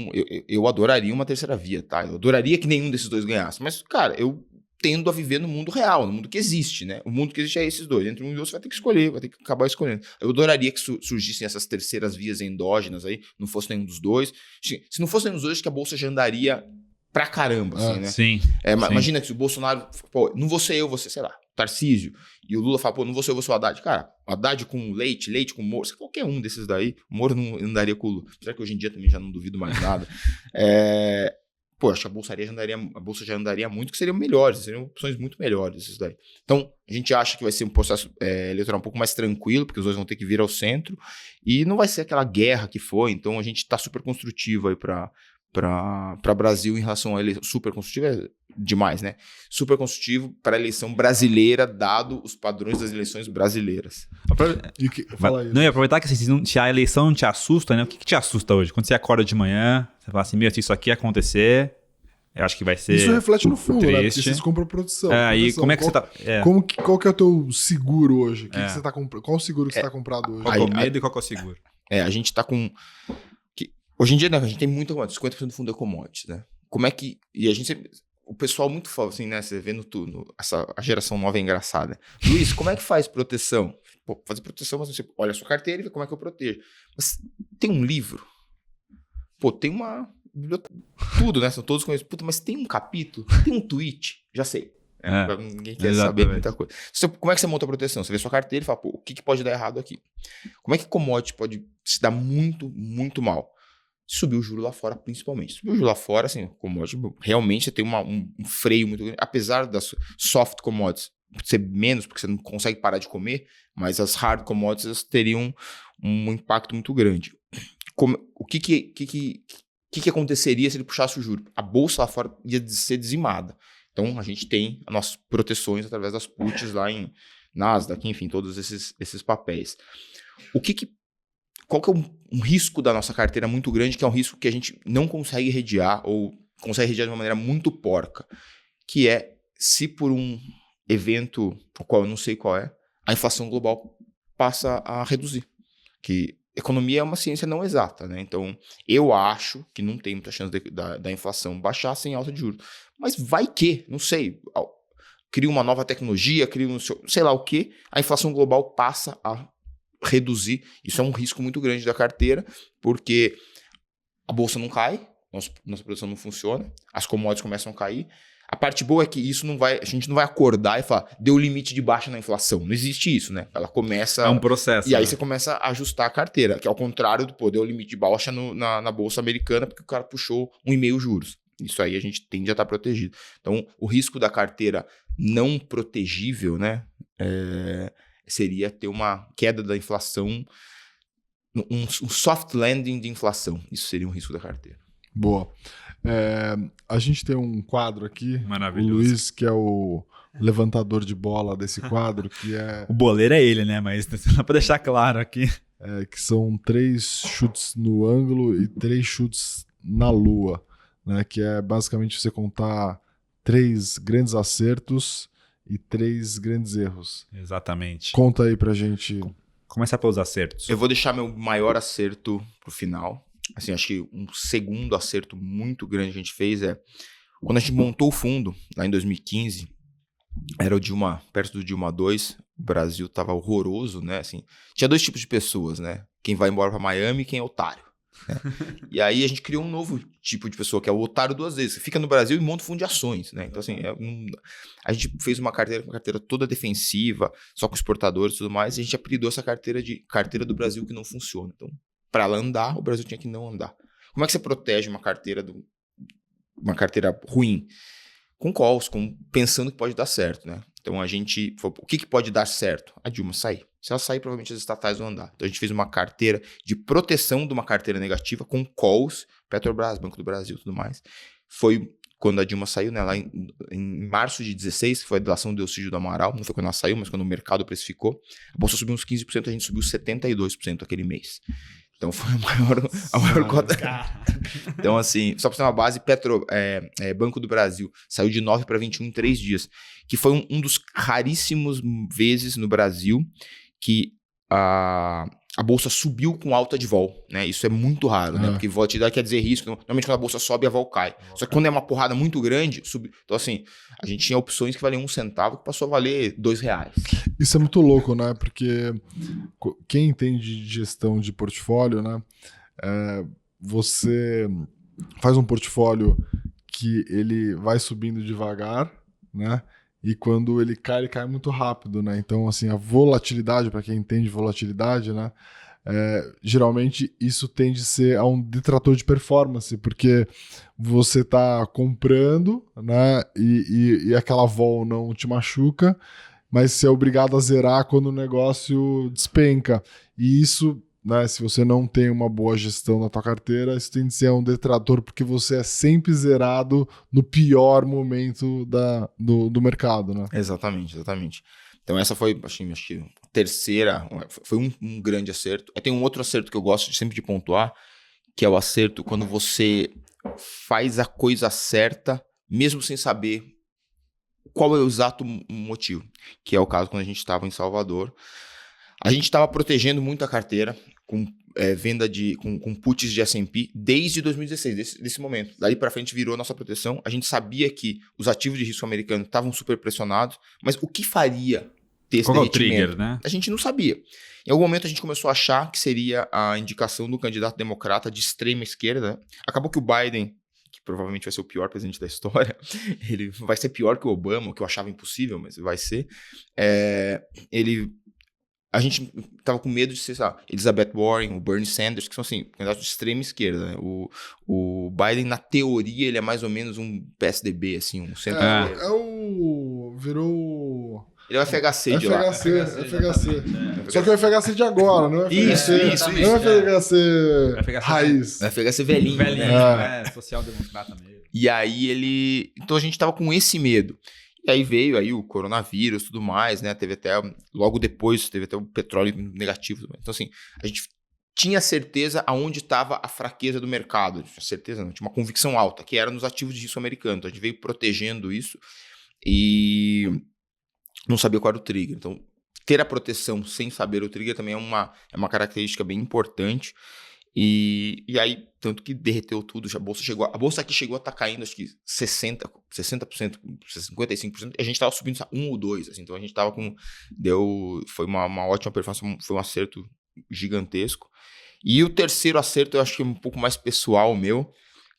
eu adoraria uma terceira via, tá? Eu adoraria que nenhum desses dois ganhasse, mas, cara, eu tendo a viver no mundo real, no mundo que existe, né? O mundo que existe é esses dois. Entre um e outro você vai ter que escolher, vai ter que acabar escolhendo. Eu adoraria que surgissem essas terceiras vias endógenas aí, não fosse nenhum dos dois. Se não fosse nenhum dos dois, acho que a bolsa já andaria pra caramba, assim, né? Sim. Imagina que se o Bolsonaro, pô, não vou ser eu, você, sei lá, Tarcísio, e o Lula fala, pô, não vou ser eu, vou ser o Haddad. Cara, o Haddad com Leite com Moro, qualquer um desses daí, o Moro não andaria com o Lula. Apesar que hoje em dia também já não duvido mais nada. Pô, acho que a bolsa já andaria muito, que seriam melhores, seriam opções muito melhores esses daí. Então, a gente acha que vai ser um processo eleitoral um pouco mais tranquilo, porque os dois vão ter que vir ao centro, e não vai ser aquela guerra que foi, então a gente está super construtivo aí para para Brasil em relação à eleição. Super consultivo é demais, né? Super consultivo para a eleição brasileira, dado os padrões das eleições brasileiras. Fala aí. Não, e aproveitar que assim, se a eleição não te assusta, né? O que te assusta hoje? Quando você acorda de manhã, você fala assim, se isso aqui acontecer, eu acho que vai ser Isso reflete no fundo, né? Porque triste. vocês compram produção. E como é que você tá... Qual que é o teu seguro hoje? Que você tá comprando? Qual o seguro que você tá comprado hoje? Qual que é o medo e qual que é o seguro? A gente tá com... Hoje em dia, né, a gente tem muita commodities, 50% do fundo é commodities, né? Como é que... E a gente sempre... O pessoal muito fala assim, né? Você vê a geração nova é engraçada. Luiz, como é que faz proteção? Pô, fazer proteção, mas você olha a sua carteira e vê como é que eu protejo. Mas tem um livro? Pô, tem uma... Tudo, né? São todos conhecidos. Puta, mas tem um capítulo? Tem um tweet? Já sei. Ninguém quer saber muita coisa. Como é que você monta a proteção? Você vê a sua carteira e fala, pô, o que pode dar errado aqui? Como é que commodity pode se dar muito, muito mal? Subiu o juro lá fora, principalmente. Subiu o juro lá fora, assim, commodity, realmente você tem um freio muito grande. Apesar das soft commodities ser menos, porque você não consegue parar de comer, mas as hard commodities teriam um impacto muito grande. O que aconteceria se ele puxasse o juro? A bolsa lá fora ia ser dizimada. Então, a gente tem as nossas proteções através das puts lá em Nasdaq, enfim, todos esses papéis. Qual que é um risco da nossa carteira muito grande, que é um risco que a gente não consegue redear, ou consegue redear de uma maneira muito porca, que é se por um evento, o qual eu não sei qual é, a inflação global passa a reduzir. Que economia é uma ciência não exata, né? Então, eu acho que não tem muita chance da inflação baixar sem alta de juros. Mas vai que, não sei, cria uma nova tecnologia, cria sei lá o que, a inflação global passa a reduzir. Isso é um risco muito grande da carteira, porque a bolsa não cai, nossa produção não funciona, as commodities começam a cair. A parte boa é que a gente não vai acordar e falar, deu limite de baixa na inflação. Não existe isso, né? Ela começa... É um processo. E aí você começa a ajustar a carteira, que é ao contrário do, deu limite de baixa na bolsa americana, porque o cara puxou 1,5 juros. Isso aí a gente tende a estar protegido. Então, o risco da carteira não protegível, né? Seria ter uma queda da inflação, um soft landing de inflação. Isso seria um risco da carteira. Boa. A gente tem um quadro aqui, maravilhoso. O Luiz, que é o levantador de bola desse quadro, que é... O boleiro é ele, né? Mas só para deixar claro aqui. Que são 3 chutes no ângulo e 3 chutes na lua, né? Que é basicamente você contar 3 grandes acertos e 3 grandes erros. Exatamente. Conta aí pra gente. Começar pelos acertos. Eu vou deixar meu maior acerto pro final. Assim, acho que um segundo acerto muito grande que a gente fez quando a gente montou o fundo, lá em 2015, era o Dilma, perto do Dilma 2, o Brasil tava horroroso, né? Assim, tinha 2 tipos de pessoas, né? Quem vai embora para Miami e quem é otário. Né? E aí a gente criou um novo tipo de pessoa, que é o otário 2 vezes. Você fica no Brasil e monta um fundo de ações, né? Então, assim, a gente fez uma carteira toda defensiva, só com exportadores e tudo mais, e a gente apelidou essa carteira de carteira do Brasil que não funciona. Então, para ela andar, o Brasil tinha que não andar. Como é que você protege uma carteira ruim? Com calls, pensando que pode dar certo, né? Então a gente falou, o que pode dar certo? A Dilma sair. Se ela sair, provavelmente as estatais vão andar. Então a gente fez uma carteira de proteção de uma carteira negativa com calls, Petrobras, Banco do Brasil e tudo mais. Foi quando a Dilma saiu, né? Lá em março de 16, que foi a delação do Elcídio do Amaral. Não foi quando ela saiu, mas quando o mercado precificou. A bolsa subiu uns 15%, a gente subiu 72% aquele mês. Então foi a maior cota. Então, assim, só para ter uma base, Banco do Brasil saiu de 9 para 21 em 3 dias. Que foi um dos raríssimos vezes no Brasil que a bolsa subiu com alta de vol, né? Isso é muito raro, né? Porque volatilidade quer dizer risco. Normalmente quando a bolsa sobe, a vol cai. Só que quando é uma porrada muito grande, então assim, a gente tinha opções que valiam 1 centavo, que passou a valer R$2. Isso é muito louco, né? Porque quem entende de gestão de portfólio, né? Você faz um portfólio que ele vai subindo devagar, né? E quando ele cai muito rápido, né? Então, assim, a volatilidade, para quem entende volatilidade, né? Geralmente isso tende a ser um detrator de performance, porque você está comprando, né? E aquela vol não te machuca, mas você é obrigado a zerar quando o negócio despenca. E isso né, se você não tem uma boa gestão na tua carteira, isso tem de ser um detrator, porque você é sempre zerado no pior momento do mercado, né? Exatamente. Então essa foi, acho que a terceira, foi um grande acerto. Tem um outro acerto que eu gosto sempre de pontuar, que é o acerto quando você faz a coisa certa, mesmo sem saber qual é o exato motivo, que é o caso quando a gente estava em Salvador. A gente estava protegendo muito a carteira com venda com puts de S&P desde 2016, desse momento. Daí para frente virou nossa proteção. A gente sabia que os ativos de risco americano estavam super pressionados, mas o que faria ter esse Qual é o derretimento? trigger, né? A gente não sabia. Em algum momento a gente começou a achar que seria a indicação do candidato democrata de extrema esquerda. Acabou que o Biden, que provavelmente vai ser o pior presidente da história, ele vai ser pior que o Obama, o que eu achava impossível, mas vai ser. A gente tava com medo de ser, sabe, Elizabeth Warren, o Bernie Sanders, que são, assim, candidatos de extrema esquerda, né? O Biden, na teoria, ele é mais ou menos um PSDB, assim, um centro-esquerda. Virou... Ele é o FHC de lá. FHC. Só que é o FHC de agora, não é o FHC. Isso. Não é o FHC raiz. É o FHC velhinho, né? Social-democrata mesmo. E aí então a gente tava com esse medo. E aí veio aí o coronavírus e tudo mais, né? Logo depois, teve até o petróleo negativo. Então, assim, a gente tinha certeza aonde estava a fraqueza do mercado. Tinha certeza, não, tinha uma convicção alta, que era nos ativos de risco americano. Então, a gente veio protegendo isso e não sabia qual era o trigger. Então, ter a proteção sem saber o trigger também é uma característica bem importante. E aí, tanto que derreteu tudo, a bolsa aqui chegou a estar caindo, acho que 60%, 55%, e a gente estava subindo 1 ou 2%, assim, então a gente estava foi uma ótima performance, foi um acerto gigantesco. E o terceiro acerto, eu acho que é um pouco mais pessoal meu,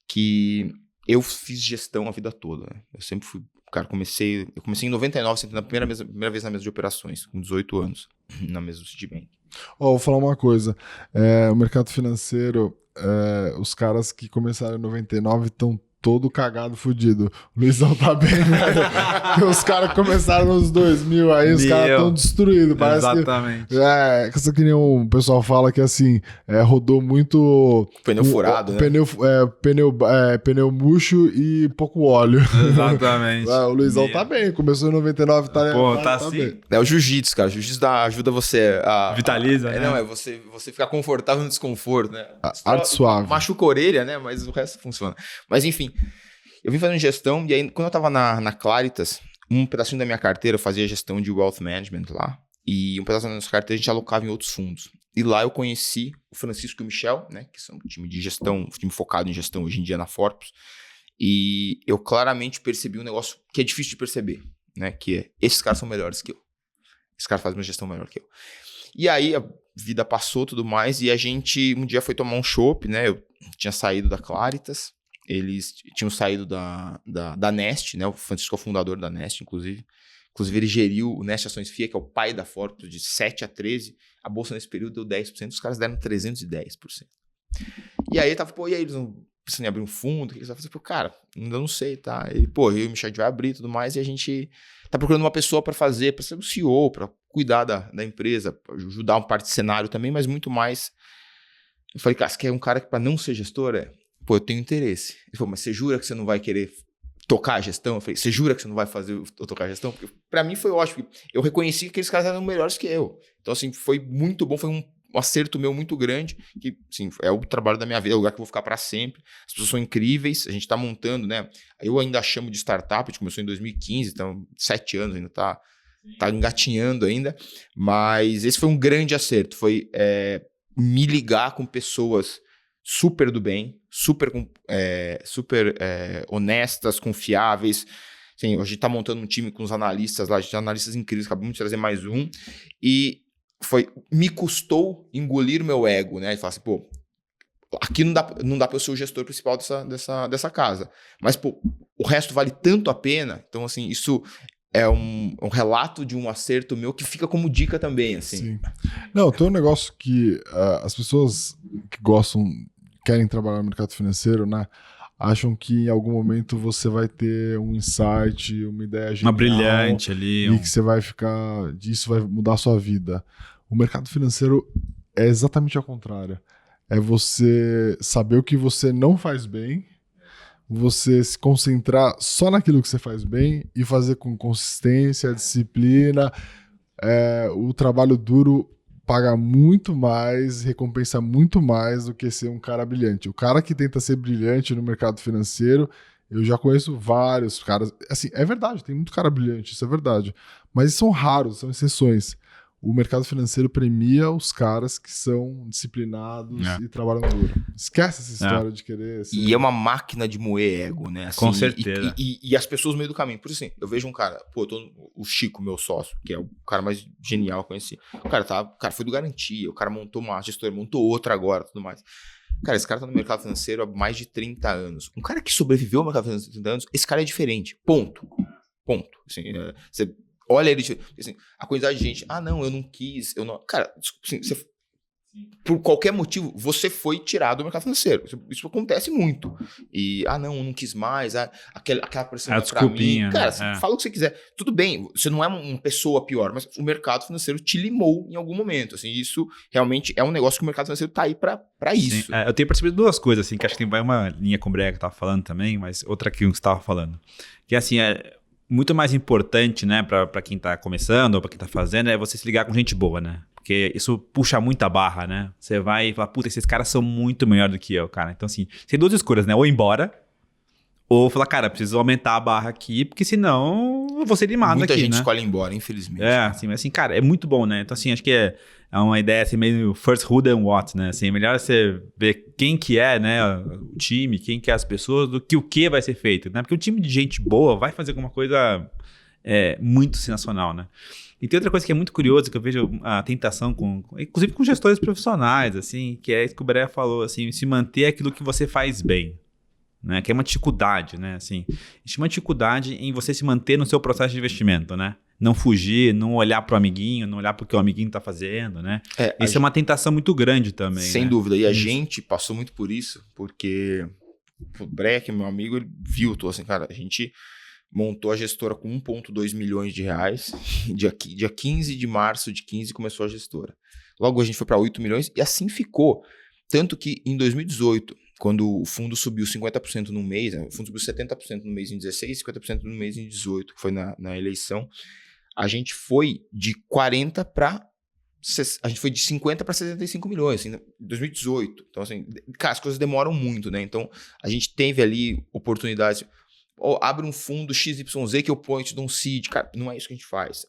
que eu fiz gestão a vida toda, né? Eu sempre fui, cara, eu comecei em 99, sentei na primeira vez na mesa de operações, com 18 anos, na mesa do Citibank. Vou falar uma coisa, o mercado financeiro, os caras que começaram em 99 estão todo cagado, fudido. O Luizão tá bem, velho. Os caras que começaram nos 2000 aí, os caras estão destruídos. Parece exatamente. Que nem o pessoal fala que assim, rodou muito... Pneu furado, né? Pneu murcho e pouco óleo. Exatamente. O Luizão tá bem, começou em 99, tá assim. Bem. É o jiu-jitsu, cara. O jiu-jitsu ajuda você a... Vitaliza, né? Não, você ficar confortável no desconforto, né? Arte suave. Machuca a orelha, né? Mas o resto funciona. Mas enfim, eu vim fazendo gestão e aí quando eu tava na Claritas, um pedacinho da minha carteira eu fazia gestão de wealth management lá e um pedacinho da nossa carteira a gente alocava em outros fundos. E lá eu conheci o Francisco e o Michel, né? Que são um time de gestão, um time focado em gestão hoje em dia na Forbes. E eu claramente percebi um negócio que é difícil de perceber, né? Que é, esses caras são melhores que eu. Esses caras fazem uma gestão melhor que eu. E aí a vida passou tudo mais e a gente um dia foi tomar um chopp, né? Eu tinha saído da Claritas, eles tinham saído da Nest, né? O Francisco é o fundador da Nest, inclusive. Inclusive ele geriu o Nest Ações FIA, que é o pai da Forbes, de 7 a 13. A bolsa nesse período deu 10%, os caras deram 310%. E aí tava, e aí eles não precisam abrir um fundo, o que eles vão fazer? Cara, ainda não sei, tá? Ele, eu e o Michel vai abrir e tudo mais, e a gente tá procurando uma pessoa para fazer, para ser o CEO, para cuidar da empresa, pra ajudar uma parte de cenário também, mas muito mais. Eu falei, cara, você quer um cara que para não ser gestor? Eu tenho interesse. Ele falou, mas você jura que você não vai querer tocar a gestão? Eu falei, você jura que você não vai fazer eu tocar a gestão? Porque pra mim foi ótimo. Eu reconheci que aqueles caras eram melhores que eu. Então, assim, foi muito bom, foi um acerto meu muito grande, que, assim, é o trabalho da minha vida, é o lugar que eu vou ficar para sempre. As pessoas são incríveis, a gente tá montando, né? Eu ainda chamo de startup, a gente começou em 2015, então 7 anos ainda tá engatinhando ainda, mas esse foi um grande acerto, foi me ligar com pessoas super do bem, super honestas, confiáveis. Assim, a gente tá montando um time com os analistas lá, a gente tem analistas incríveis, acabamos de trazer mais um, e me custou engolir o meu ego, né? E falar assim, aqui não dá para eu ser o gestor principal dessa casa, mas, o resto vale tanto a pena. Então, assim, isso é um relato de um acerto meu que fica como dica também, assim. Sim. Não, tem um negócio que as pessoas que querem trabalhar no mercado financeiro, né, acham que em algum momento você vai ter um insight, uma ideia genial. Uma brilhante ali. E que você vai isso vai mudar a sua vida. O mercado financeiro é exatamente ao contrário. É você saber o que você não faz bem, você se concentrar só naquilo que você faz bem e fazer com consistência, disciplina. O trabalho duro paga muito mais, recompensa muito mais do que ser um cara brilhante. O cara que tenta ser brilhante no mercado financeiro, eu já conheço vários caras. Assim, é verdade, tem muito cara brilhante, isso é verdade. Mas são raros, são exceções. O mercado financeiro premia os caras que são disciplinados e trabalham duro. Esquece essa história de querer... Assim, e é uma máquina de moer ego, né? Assim, com certeza. E as pessoas no meio do caminho. Por isso, assim, eu vejo um cara... Pô, o Chico, meu sócio, que é o cara mais genial que eu conheci. O cara foi do Garantia, o cara montou uma gestora, montou outra agora, tudo mais. Cara, esse cara tá no mercado financeiro há mais de 30 anos. Um cara que sobreviveu ao mercado financeiro há 30 anos, esse cara é diferente. Ponto. Assim, você... Olha ele, assim, a quantidade de gente, não, eu não quis, eu não... Cara, assim, por qualquer motivo, você foi tirado do mercado financeiro. Isso acontece muito. E, não, eu não quis mais, aquela pressão pra mim. Cara, fala o que você quiser. Tudo bem, você não é uma pessoa pior, mas o mercado financeiro te limou em algum momento. Assim, isso realmente é um negócio que o mercado financeiro tá aí pra isso. Eu tenho percebido duas coisas, assim, que acho que vai uma linha com o Brega que tava falando também, mas outra que você tava falando. Que, assim, muito mais importante, né, pra quem tá começando ou pra quem tá fazendo, é você se ligar com gente boa, né? Porque isso puxa muita barra, né? Você vai e fala, puta, esses caras são muito melhor do que eu, cara. Então, assim, tem duas escolhas, né? Ou ir embora, ou falar, cara, preciso aumentar a barra aqui, porque senão eu vou ser limado Muita aqui, gente né? escolhe ir embora, infelizmente. Assim, mas assim, cara, é muito bom, né? Então, assim, acho que é uma ideia assim, meio first who then what, né? Assim, é melhor você ver quem que é, né, o time, quem que é as pessoas, do que o que vai ser feito, né? Porque um time de gente boa vai fazer alguma coisa muito sensacional, né? E tem outra coisa que é muito curiosa, que eu vejo a tentação, inclusive com gestores profissionais, assim, que é isso que o Breia falou, assim, se manter aquilo que você faz bem. Né, que é uma dificuldade, né? Assim, existe uma dificuldade em você se manter no seu processo de investimento, né? Não fugir, não olhar para o amiguinho, não olhar para o que o amiguinho está fazendo, né? Isso é uma tentação muito grande também. Sem né? dúvida. E a gente passou muito por isso, porque o Breck, meu amigo, ele viu, assim, cara, a gente montou a gestora com 1,2 milhões de reais. Dia 15 de março de 15 começou a gestora. Logo a gente foi para 8 milhões e assim ficou. Tanto que em 2018, quando o fundo subiu 50% no mês, o fundo subiu 70% no mês em 16, 50% no mês em 18, que foi na eleição, a gente foi de 40 para... A gente foi de 50 para 75 milhões, assim, em 2018. Então, assim, cara, as coisas demoram muito, né? Então, a gente teve ali oportunidades... abre um fundo XYZ que eu ponho e te dou um seed. Cara, não é isso que a gente faz.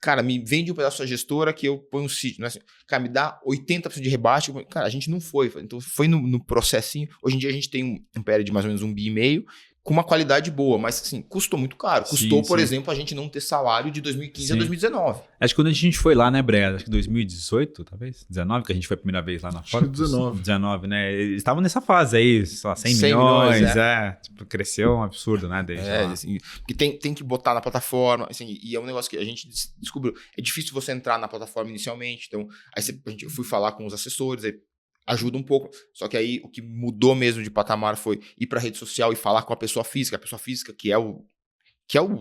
Cara, me vende um pedaço da gestora que eu ponho um seed. Não é assim, cara, me dá 80% de rebate. Cara, a gente não foi. Então, foi no processinho. Hoje em dia, a gente tem um PL de mais ou menos 1,5 bi, com uma qualidade boa, mas assim, custou muito caro. Custou, por exemplo, a gente não ter salário de 2015 a 2019. Acho que quando a gente foi lá, né, Brega? Acho que 2018, talvez? 19, que a gente foi a primeira vez lá na Ford. 19, né? Eles estavam nessa fase aí, sei lá, 100 milhões, tipo, cresceu um absurdo, né? Desde lá. Assim, porque tem que botar na plataforma, assim, e é um negócio que a gente descobriu. É difícil você entrar na plataforma inicialmente, então, eu fui falar com os assessores, aí ajuda um pouco, só que aí o que mudou mesmo de patamar foi ir para rede social e falar com a pessoa física que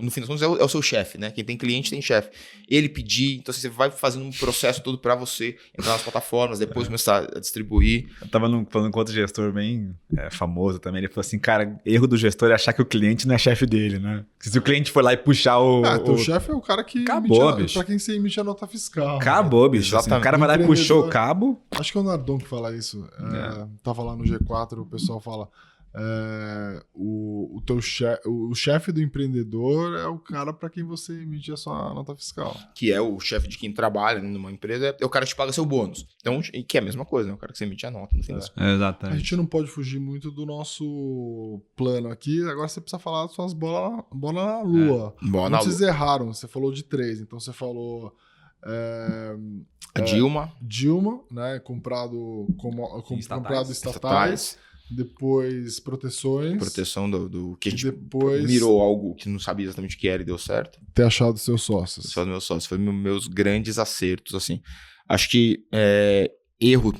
no fim das contas é o seu chefe, né? Quem tem cliente tem chefe. Ele pedir, então você vai fazendo um processo todo para você entrar nas plataformas, depois começar a distribuir. Eu tava falando com outro gestor bem famoso também, ele falou assim, cara, erro do gestor é achar que o cliente não é chefe dele, né? Se o cliente for lá e puxar o chefe é o cara que acabou, bicho. Pra quem você emite a nota fiscal. Acabou, bicho. Assim, o cara vai lá e puxou o cabo. Acho que é o Nardon que fala isso. Tava lá no G4, o pessoal fala... o chefe do empreendedor é o cara para quem você emite a sua nota fiscal. Que é o chefe de quem trabalha numa empresa, é o cara que te paga seu bônus. Então, que é a mesma coisa, né? O cara que você emite a nota no fim das contas. Exatamente. A gente não pode fugir muito do nosso plano aqui. Agora você precisa falar das suas bolas na lua. Vocês erraram, você falou de 3, então você falou... a Dilma. Dilma, né? Comprado estatais. Depois proteções. Proteção do que a gente mirou algo que não sabia exatamente o que era e deu certo. Ter achado seus sócios. Só meus sócios. Foi meus grandes acertos, assim. Acho que erro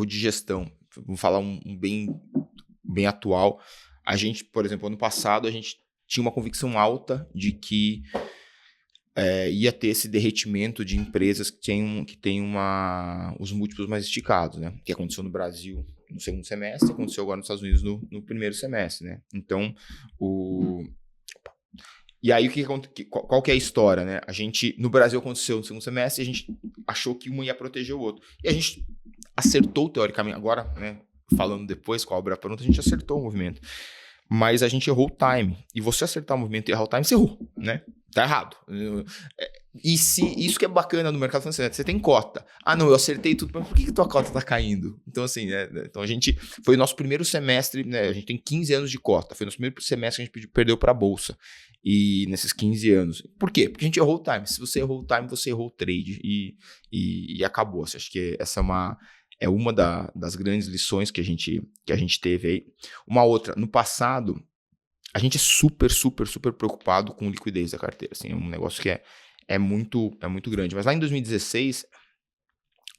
de gestão. Vamos falar um bem atual. A gente, por exemplo, ano passado, a gente tinha uma convicção alta de que ia ter esse derretimento de empresas que tem os múltiplos mais esticados, né? Que aconteceu no Brasil no segundo semestre, aconteceu agora nos Estados Unidos no primeiro semestre, né? Então, E aí, qual que é a história, né? No Brasil aconteceu no segundo semestre e a gente achou que um ia proteger o outro. E a gente acertou, teoricamente, agora, né? Falando depois com a obra pronta, a gente acertou o movimento. Mas a gente errou o time. E você acertar o movimento e errar o time, você errou, né? Tá errado. E isso que é bacana no mercado financeiro, você tem cota. Ah, não, eu acertei tudo, mas por que tua cota tá caindo? Então, assim, né? Então, foi o nosso primeiro semestre, né? A gente tem 15 anos de cota. Foi o nosso primeiro semestre que a gente perdeu pra bolsa. E nesses 15 anos. Por quê? Porque a gente errou o time. Se você errou o time, você errou o trade. E acabou. Acho que essa é uma das grandes lições que a gente teve aí. Uma outra, no passado, a gente é super, super, super preocupado com liquidez da carteira. Assim, é um negócio que é muito grande. Mas lá em 2016,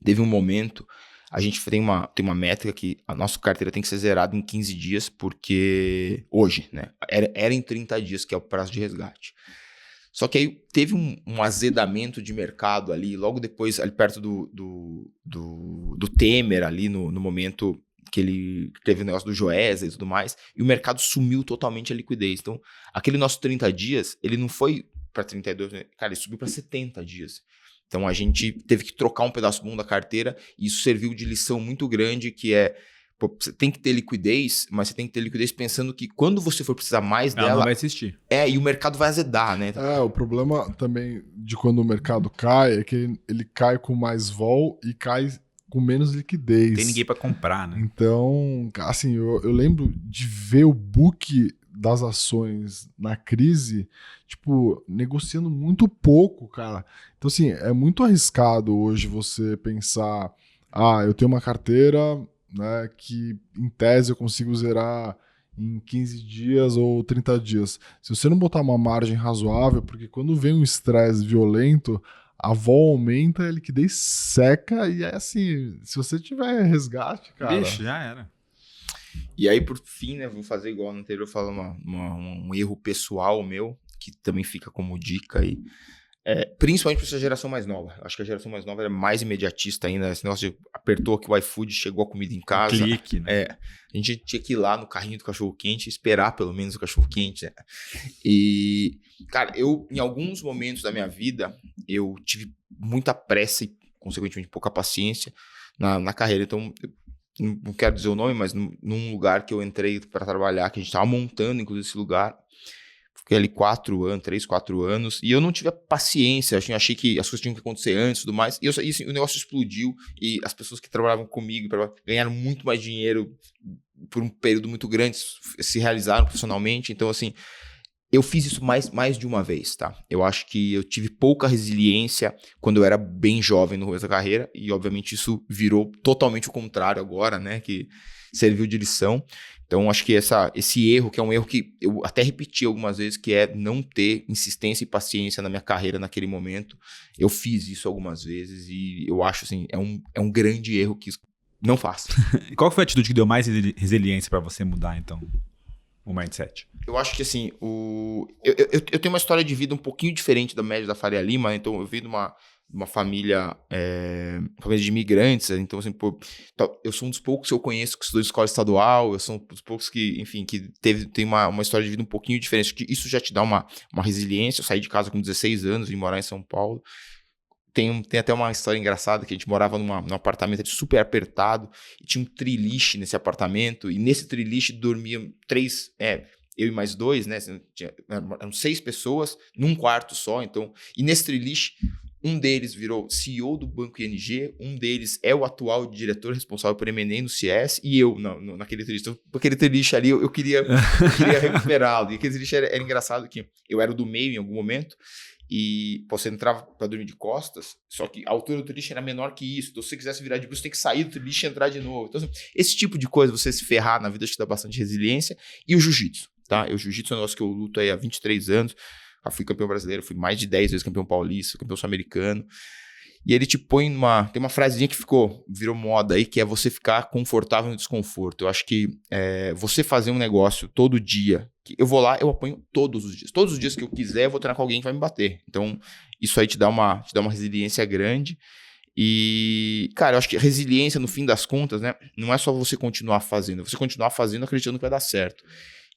teve um momento, a gente tem uma métrica que a nossa carteira tem que ser zerada em 15 dias, porque hoje, né? Era em 30 dias, que é o prazo de resgate. Só que aí teve um azedamento de mercado ali, logo depois, ali perto do Temer, ali no momento que ele teve o negócio do Joesa e tudo mais, e o mercado sumiu totalmente a liquidez. Então, aquele nosso 30 dias, ele não foi para 32, cara, ele subiu para 70 dias. Então, a gente teve que trocar um pedaço bom da carteira, e isso serviu de lição muito grande, que você tem que ter liquidez, mas você tem que ter liquidez pensando que quando você for precisar mais dela... Ela não vai existir. E o mercado vai azedar, né? O problema também de quando o mercado cai é que ele cai com mais vol e cai com menos liquidez. Não tem ninguém para comprar, né? Então, assim, eu lembro de ver o book das ações na crise, tipo, negociando muito pouco, cara. Então, assim, é muito arriscado hoje você pensar, eu tenho uma carteira, né, que em tese eu consigo zerar em 15 dias ou 30 dias. Se você não botar uma margem razoável, porque quando vem um estresse violento, a vol aumenta, a liquidez seca e é assim, se você tiver resgate, cara... Bicho, já era. E aí, por fim, né, vou fazer igual no anterior, falar um erro pessoal meu, que também fica como dica aí. Principalmente para essa geração mais nova. Acho que a geração mais nova é mais imediatista ainda. Esse negócio de apertou aqui o iFood, chegou a comida em casa. Clique, né? A gente tinha que ir lá no carrinho do cachorro-quente e esperar pelo menos o cachorro-quente. Né? E, cara, em alguns momentos da minha vida, eu tive muita pressa e, consequentemente, pouca paciência na carreira. Então, não quero dizer o nome, mas num lugar que eu entrei para trabalhar, que a gente estava montando, inclusive, esse lugar. Fiquei ali 3, 4 anos, e eu não tive a paciência, achei que as coisas tinham que acontecer antes e tudo mais, e assim, o negócio explodiu, e as pessoas que trabalhavam comigo ganharam muito mais dinheiro por um período muito grande, se realizaram profissionalmente. Então, assim, eu fiz isso mais de uma vez, tá? Eu acho que eu tive pouca resiliência quando eu era bem jovem no começo da carreira, e obviamente isso virou totalmente o contrário agora, né, que serviu de lição. Então, acho que esse erro, que é um erro que eu até repeti algumas vezes, que é não ter insistência e paciência na minha carreira naquele momento. Eu fiz isso algumas vezes e eu acho, assim, é um grande erro que não faço. E qual foi a atitude que deu mais resiliência para você mudar, então, o mindset? Eu acho que, assim, eu tenho uma história de vida um pouquinho diferente da média da Faria Lima, então eu vim de uma família de imigrantes, então, assim, eu sou um dos poucos que eu conheço que estudou em escola estadual, eu sou um dos poucos que, enfim, que tem uma história de vida um pouquinho diferente, que isso já te dá uma resiliência. Eu saí de casa com 16 anos, vim morar em São Paulo. Tem até uma história engraçada, que a gente morava num apartamento super apertado, e tinha um triliche nesse apartamento, e nesse triliche dormiam 3, eu e mais 2, né, eram 6 pessoas, num quarto só, então, e nesse triliche, um deles virou CEO do Banco ING, um deles é o atual diretor responsável por M&A no CS, e eu naquele triliche. Então, aquele triliche ali, eu queria recuperá-lo, e aquele triliche era engraçado, que eu era o do meio em algum momento, e você entrava para dormir de costas, só que a altura do triliche era menor que isso. Então, se você quisesse virar de bruxo, você tem que sair do triliche e entrar de novo. Então, esse tipo de coisa, você se ferrar na vida, acho que dá bastante resiliência. E o jiu-jitsu, tá? O jiu-jitsu é um negócio que eu luto aí há 23 anos. Já fui campeão brasileiro, fui mais de 10 vezes campeão paulista, campeão sul-americano. E ele te põe tem uma frasezinha que virou moda aí, que é você ficar confortável no desconforto. Eu acho que você fazer um negócio todo dia, que eu vou lá, eu apanho todos os dias. Todos os dias que eu quiser, eu vou treinar com alguém que vai me bater. Então, isso aí te dá uma resiliência grande. E, cara, eu acho que resiliência, no fim das contas, né, não é só você continuar fazendo, você continuar fazendo acreditando que vai dar certo.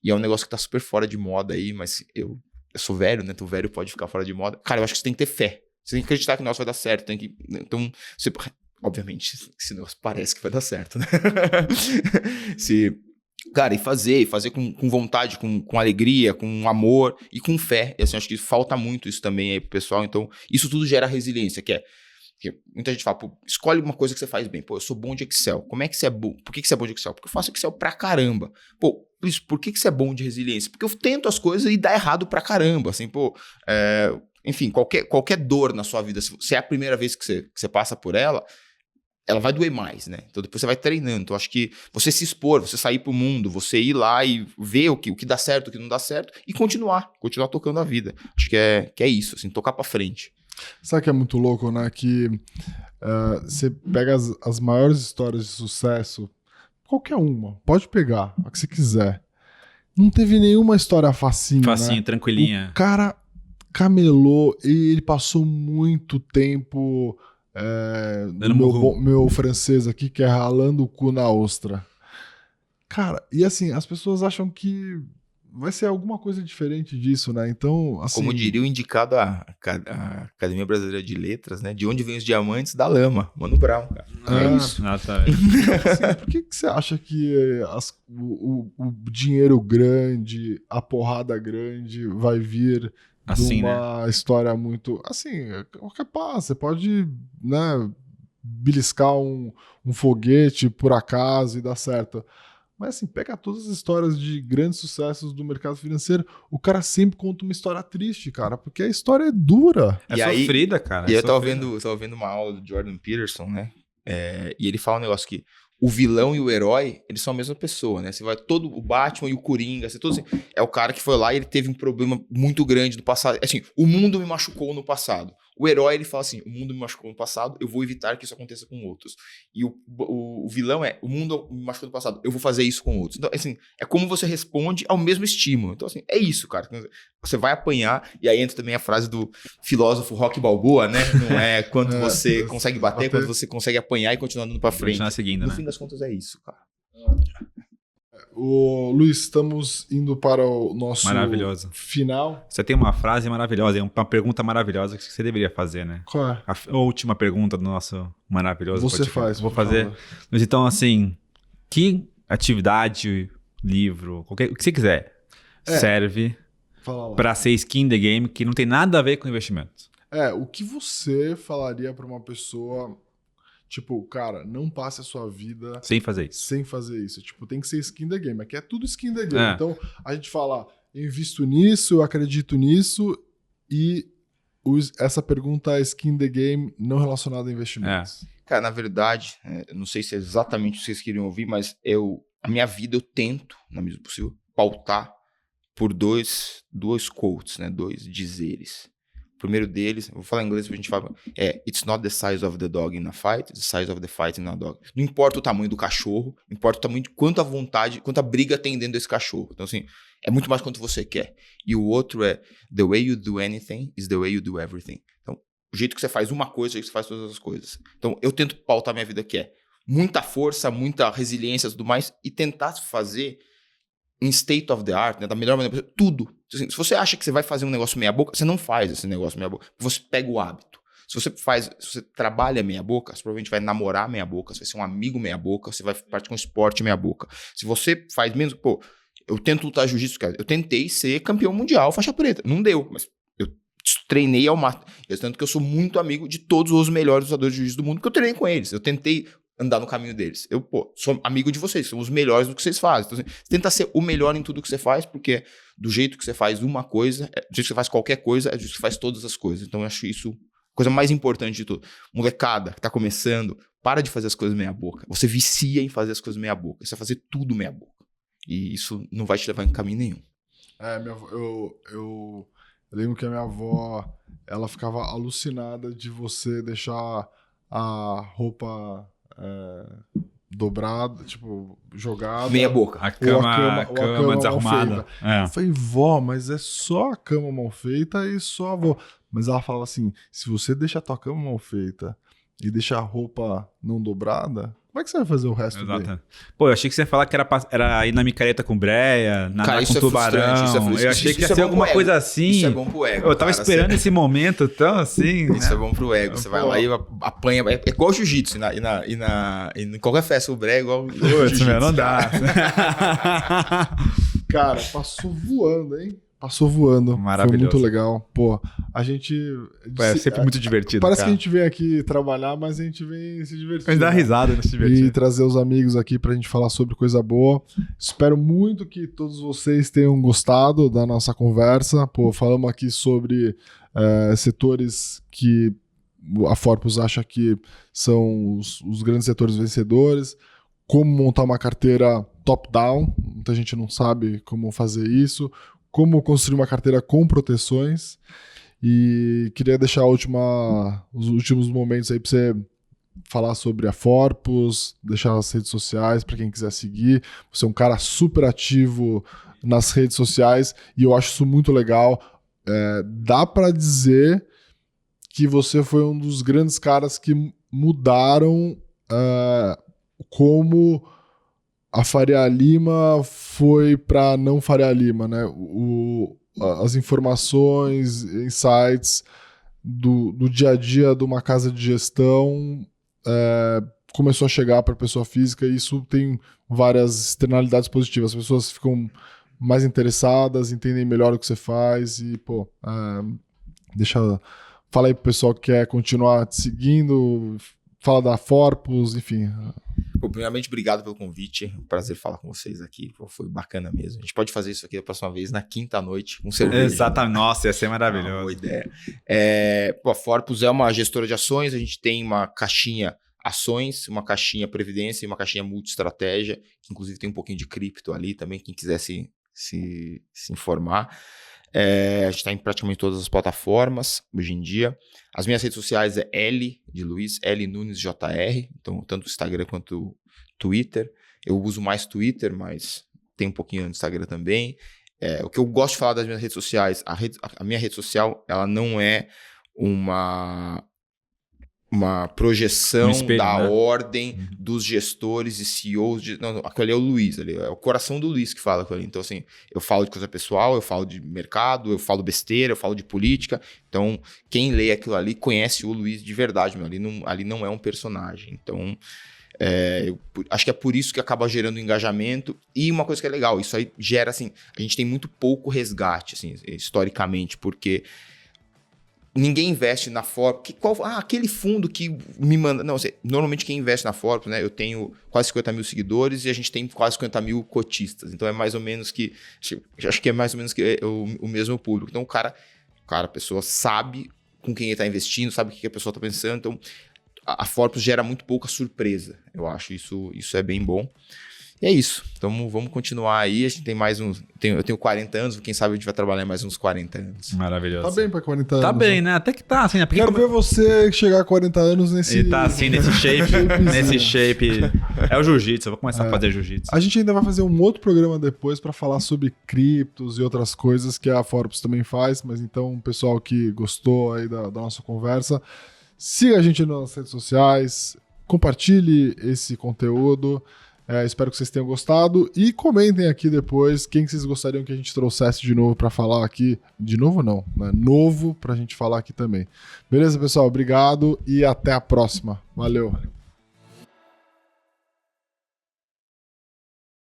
E é um negócio que tá super fora de moda aí, mas eu sou velho, né? Então, velho pode ficar fora de moda. Cara, eu acho que você tem que ter fé. Você tem que acreditar que o negócio vai dar certo. Então, obviamente, esse negócio parece que vai dar certo, né? Cara, e fazer com vontade, com alegria, com amor e com fé. E assim, acho que falta muito isso também aí pro pessoal. Então, isso tudo gera resiliência, porque muita gente fala, pô, escolhe uma coisa que você faz bem. Pô, eu sou bom de Excel. Como é que você é bom? Por que você é bom de Excel? Porque eu faço Excel pra caramba. Pô, por que você é bom de resiliência? Porque eu tento as coisas e dá errado pra caramba. Assim, pô, enfim, qualquer dor na sua vida, se é a primeira vez que você passa por ela vai doer mais, né? Então depois você vai treinando. Então acho que você se expor, você sair pro mundo, você ir lá e ver o que dá certo, o que não dá certo e continuar tocando a vida. Acho que é isso, assim, tocar pra frente. Sabe que é muito louco, né? Que você pega as maiores histórias de sucesso, qualquer uma, pode pegar, a que você quiser. Não teve nenhuma história facinha, Facinho, né? tranquilinha. O cara camelou e ele passou muito tempo... meu francês aqui, que é ralando o cu na ostra. Cara, e assim, as pessoas acham que vai ser alguma coisa diferente disso, né? Então, assim... Como diria o indicado a Academia Brasileira de Letras, né? De onde vem os diamantes? Da lama. Mano Brown, cara. É isso. Tá. Assim, por que você acha que o dinheiro grande, a porrada grande vai vir assim, de uma história muito... Assim, capaz, você pode, né, beliscar um foguete por acaso e dar certo. Mas assim, pega todas as histórias de grandes sucessos do mercado financeiro, o cara sempre conta uma história triste, cara, porque a história é dura. É sofrida, cara. E eu tava vendo uma aula do Jordan Peterson, né? E ele fala um negócio que o vilão e o herói, eles são a mesma pessoa, né? Você vai todo o Batman e o Coringa, você todos assim, é o cara que foi lá e ele teve um problema muito grande no passado. Assim, o mundo me machucou no passado. O herói, ele fala assim, o mundo me machucou no passado, eu vou evitar que isso aconteça com outros. E o vilão o mundo me machucou no passado, eu vou fazer isso com outros. Então, assim, é como você responde ao mesmo estímulo. Então, assim, é isso, cara. Você vai apanhar, e aí entra também a frase do filósofo Rocky Balboa, né? Não é quanto você consegue bater, quanto você consegue apanhar e continuar andando pra frente. Continuar seguindo, no né? fim das contas, é isso, cara. Luiz, estamos indo para o nosso final. Você tem uma frase maravilhosa, uma pergunta maravilhosa que você deveria fazer, né? Qual é? A última pergunta do nosso maravilhoso Você podcast. faz. Vou fazer. Mas então, assim, que atividade, livro, o que você quiser, serve para ser skin the game que não tem nada a ver com investimento? O que você falaria para uma pessoa... Tipo, cara, não passe a sua vida sem fazer isso. Tipo, tem que ser skin the game. Aqui é tudo skin the game. Então, a gente fala, eu invisto nisso, eu acredito nisso, e essa pergunta é skin the game não relacionada a investimentos. Cara, na verdade, não sei se é exatamente o que vocês queriam ouvir, mas a minha vida eu tento, na medida do possível, pautar por dois quotes, né? 2 dizeres. O primeiro deles, eu vou falar em inglês, a gente fala, it's not the size of the dog in a fight, it's the size of the fight in a dog. Não importa o tamanho do cachorro, importa o tamanho de quanta vontade, quanta briga tem dentro desse cachorro. Então, assim, é muito mais quanto você quer. E o outro é, the way you do anything is the way you do everything. Então, o jeito que você faz uma coisa, é o jeito que você faz todas as coisas. Então, eu tento pautar minha vida que é muita força, muita resiliência e tudo mais, e tentar fazer em state of the art, né, da melhor maneira possível, tudo. Assim, se você acha que você vai fazer um negócio meia boca, você não faz esse negócio meia boca. Você pega o hábito. Se você trabalha meia boca, você provavelmente vai namorar meia boca, você vai ser um amigo meia boca, você vai praticar um esporte meia boca. Se você faz menos... eu tento lutar jiu-jitsu, cara. Eu tentei ser campeão mundial faixa preta. Não deu, mas eu treinei ao máximo. Tanto que eu sou muito amigo de todos os melhores lutadores de jiu-jitsu do mundo, que eu treinei com eles. Eu tentei andar no caminho deles. Eu, sou amigo de vocês, somos os melhores do que vocês fazem. Então, assim, você tenta ser o melhor em tudo que você faz, porque do jeito que você faz uma coisa, do jeito que você faz qualquer coisa, é do jeito que você faz todas as coisas. Então, eu acho isso a coisa mais importante de tudo. Molecada que tá começando, para de fazer as coisas meia boca. Você vicia em fazer as coisas meia boca. Você vai fazer tudo meia boca. E isso não vai te levar em caminho nenhum. Eu lembro que a minha avó, ela ficava alucinada de você deixar a roupa dobrada, tipo, jogada. Meia boca. A cama mal desarrumada. feita. Eu falei, vó, mas é só a cama mal feita e só a avó. Mas ela falava assim, se você deixa a tua cama mal feita e deixar a roupa não dobrada, como é que você vai fazer o resto dele? Exato. Pô, eu achei que você ia falar que era ir na micareta com breia, nadar Cara, com isso é tubarão. frustrante, Eu achei que ia isso é ser bom alguma pro coisa ego. assim. Isso é bom pro ego. Eu tava cara, esperando esse momento tão assim. Isso é bom pro ego. Você vai lá e apanha. É igual jiu-jitsu. E em qualquer festa, o bré é igual. Putz, meu, não dá. Cara, passou voando, hein? Passou voando. Maravilhoso. Foi muito legal. Pô, a gente... É sempre muito divertido. Parece cara. que a gente vem aqui trabalhar, mas a gente vem se divertir. A gente dá né? risada, não se E divertir. trazer os amigos aqui pra gente falar sobre coisa boa. Espero muito que todos vocês tenham gostado da nossa conversa. Pô, falamos aqui sobre setores que a Forpus acha que são os grandes setores vencedores, como montar uma carteira top-down, muita gente não sabe como fazer isso, como construir uma carteira com proteções. E queria deixar os últimos momentos aí para você falar sobre a Forpus, deixar as redes sociais para quem quiser seguir. Você é um cara super ativo nas redes sociais e eu acho isso muito legal. Dá para dizer que você foi um dos grandes caras que mudaram como a Faria Lima foi para não Faria Lima, né? As informações, insights do dia a dia de uma casa de gestão começou a chegar para a pessoa física e isso tem várias externalidades positivas. As pessoas ficam mais interessadas, entendem melhor o que você faz e, pô, fala aí pro pessoal que quer continuar te seguindo, fala da Forpus, enfim. Pô, primeiramente, obrigado pelo convite. É um prazer falar com vocês aqui. Pô, foi bacana mesmo. A gente pode fazer isso aqui da próxima vez na quinta-noite com cerveja. Exatamente. Nossa, ia ser maravilhoso. Boa ideia. A Forpus é uma gestora de ações. A gente tem uma caixinha ações, uma caixinha previdência e uma caixinha multi-estratégia, que inclusive tem um pouquinho de cripto ali também, quem quiser se informar. A gente está em praticamente todas as plataformas hoje em dia. As minhas redes sociais é L de Luiz, L Nunes JR, então tanto Instagram quanto Twitter. Eu uso mais Twitter, mas tem um pouquinho no Instagram também. O que eu gosto de falar das minhas redes sociais, a minha rede social, ela não é uma projeção espelho, da né? ordem dos gestores e CEOs. Não, aquele ali é o Luiz, ali é o coração do Luiz que fala aquilo ali. Então, assim, eu falo de coisa pessoal, eu falo de mercado, eu falo besteira, eu falo de política. Então, quem lê aquilo ali conhece o Luiz de verdade, meu. Ali não é um personagem. Então, eu acho que é por isso que acaba gerando engajamento. E uma coisa que é legal, isso aí gera, assim, a gente tem muito pouco resgate, assim, historicamente, porque ninguém investe na Forpus. Aquele fundo que me manda... Não, normalmente quem investe na Forpus, né? Eu tenho quase 50 mil seguidores e a gente tem quase 50 mil cotistas. Então é mais ou menos que... Acho que é mais ou menos que o mesmo público. Então a pessoa sabe com quem ele está investindo, sabe o que a pessoa está pensando. Então a Forpus gera muito pouca surpresa. Eu acho isso é bem bom. E é isso. Então vamos continuar aí. A gente tem mais uns... Eu tenho 40 anos, quem sabe a gente vai trabalhar mais uns 40 anos. Maravilhoso. Tá bem pra 40 anos. Tá bem, né? Até que tá, assim, né? Porque Quero ver você chegar a 40 anos nesse... Ele tá assim, nesse shape, nesse shape. É o jiu-jitsu, eu vou começar a fazer jiu-jitsu. A gente ainda vai fazer um outro programa depois pra falar sobre criptos e outras coisas que a Forpus também faz, mas então, o pessoal que gostou aí da nossa conversa, siga a gente nas redes sociais, compartilhe esse conteúdo. Espero que vocês tenham gostado e comentem aqui depois quem que vocês gostariam que a gente trouxesse de novo para falar aqui. De novo não, né? Novo pra gente falar aqui também. Beleza, pessoal? Obrigado e até a próxima. Valeu.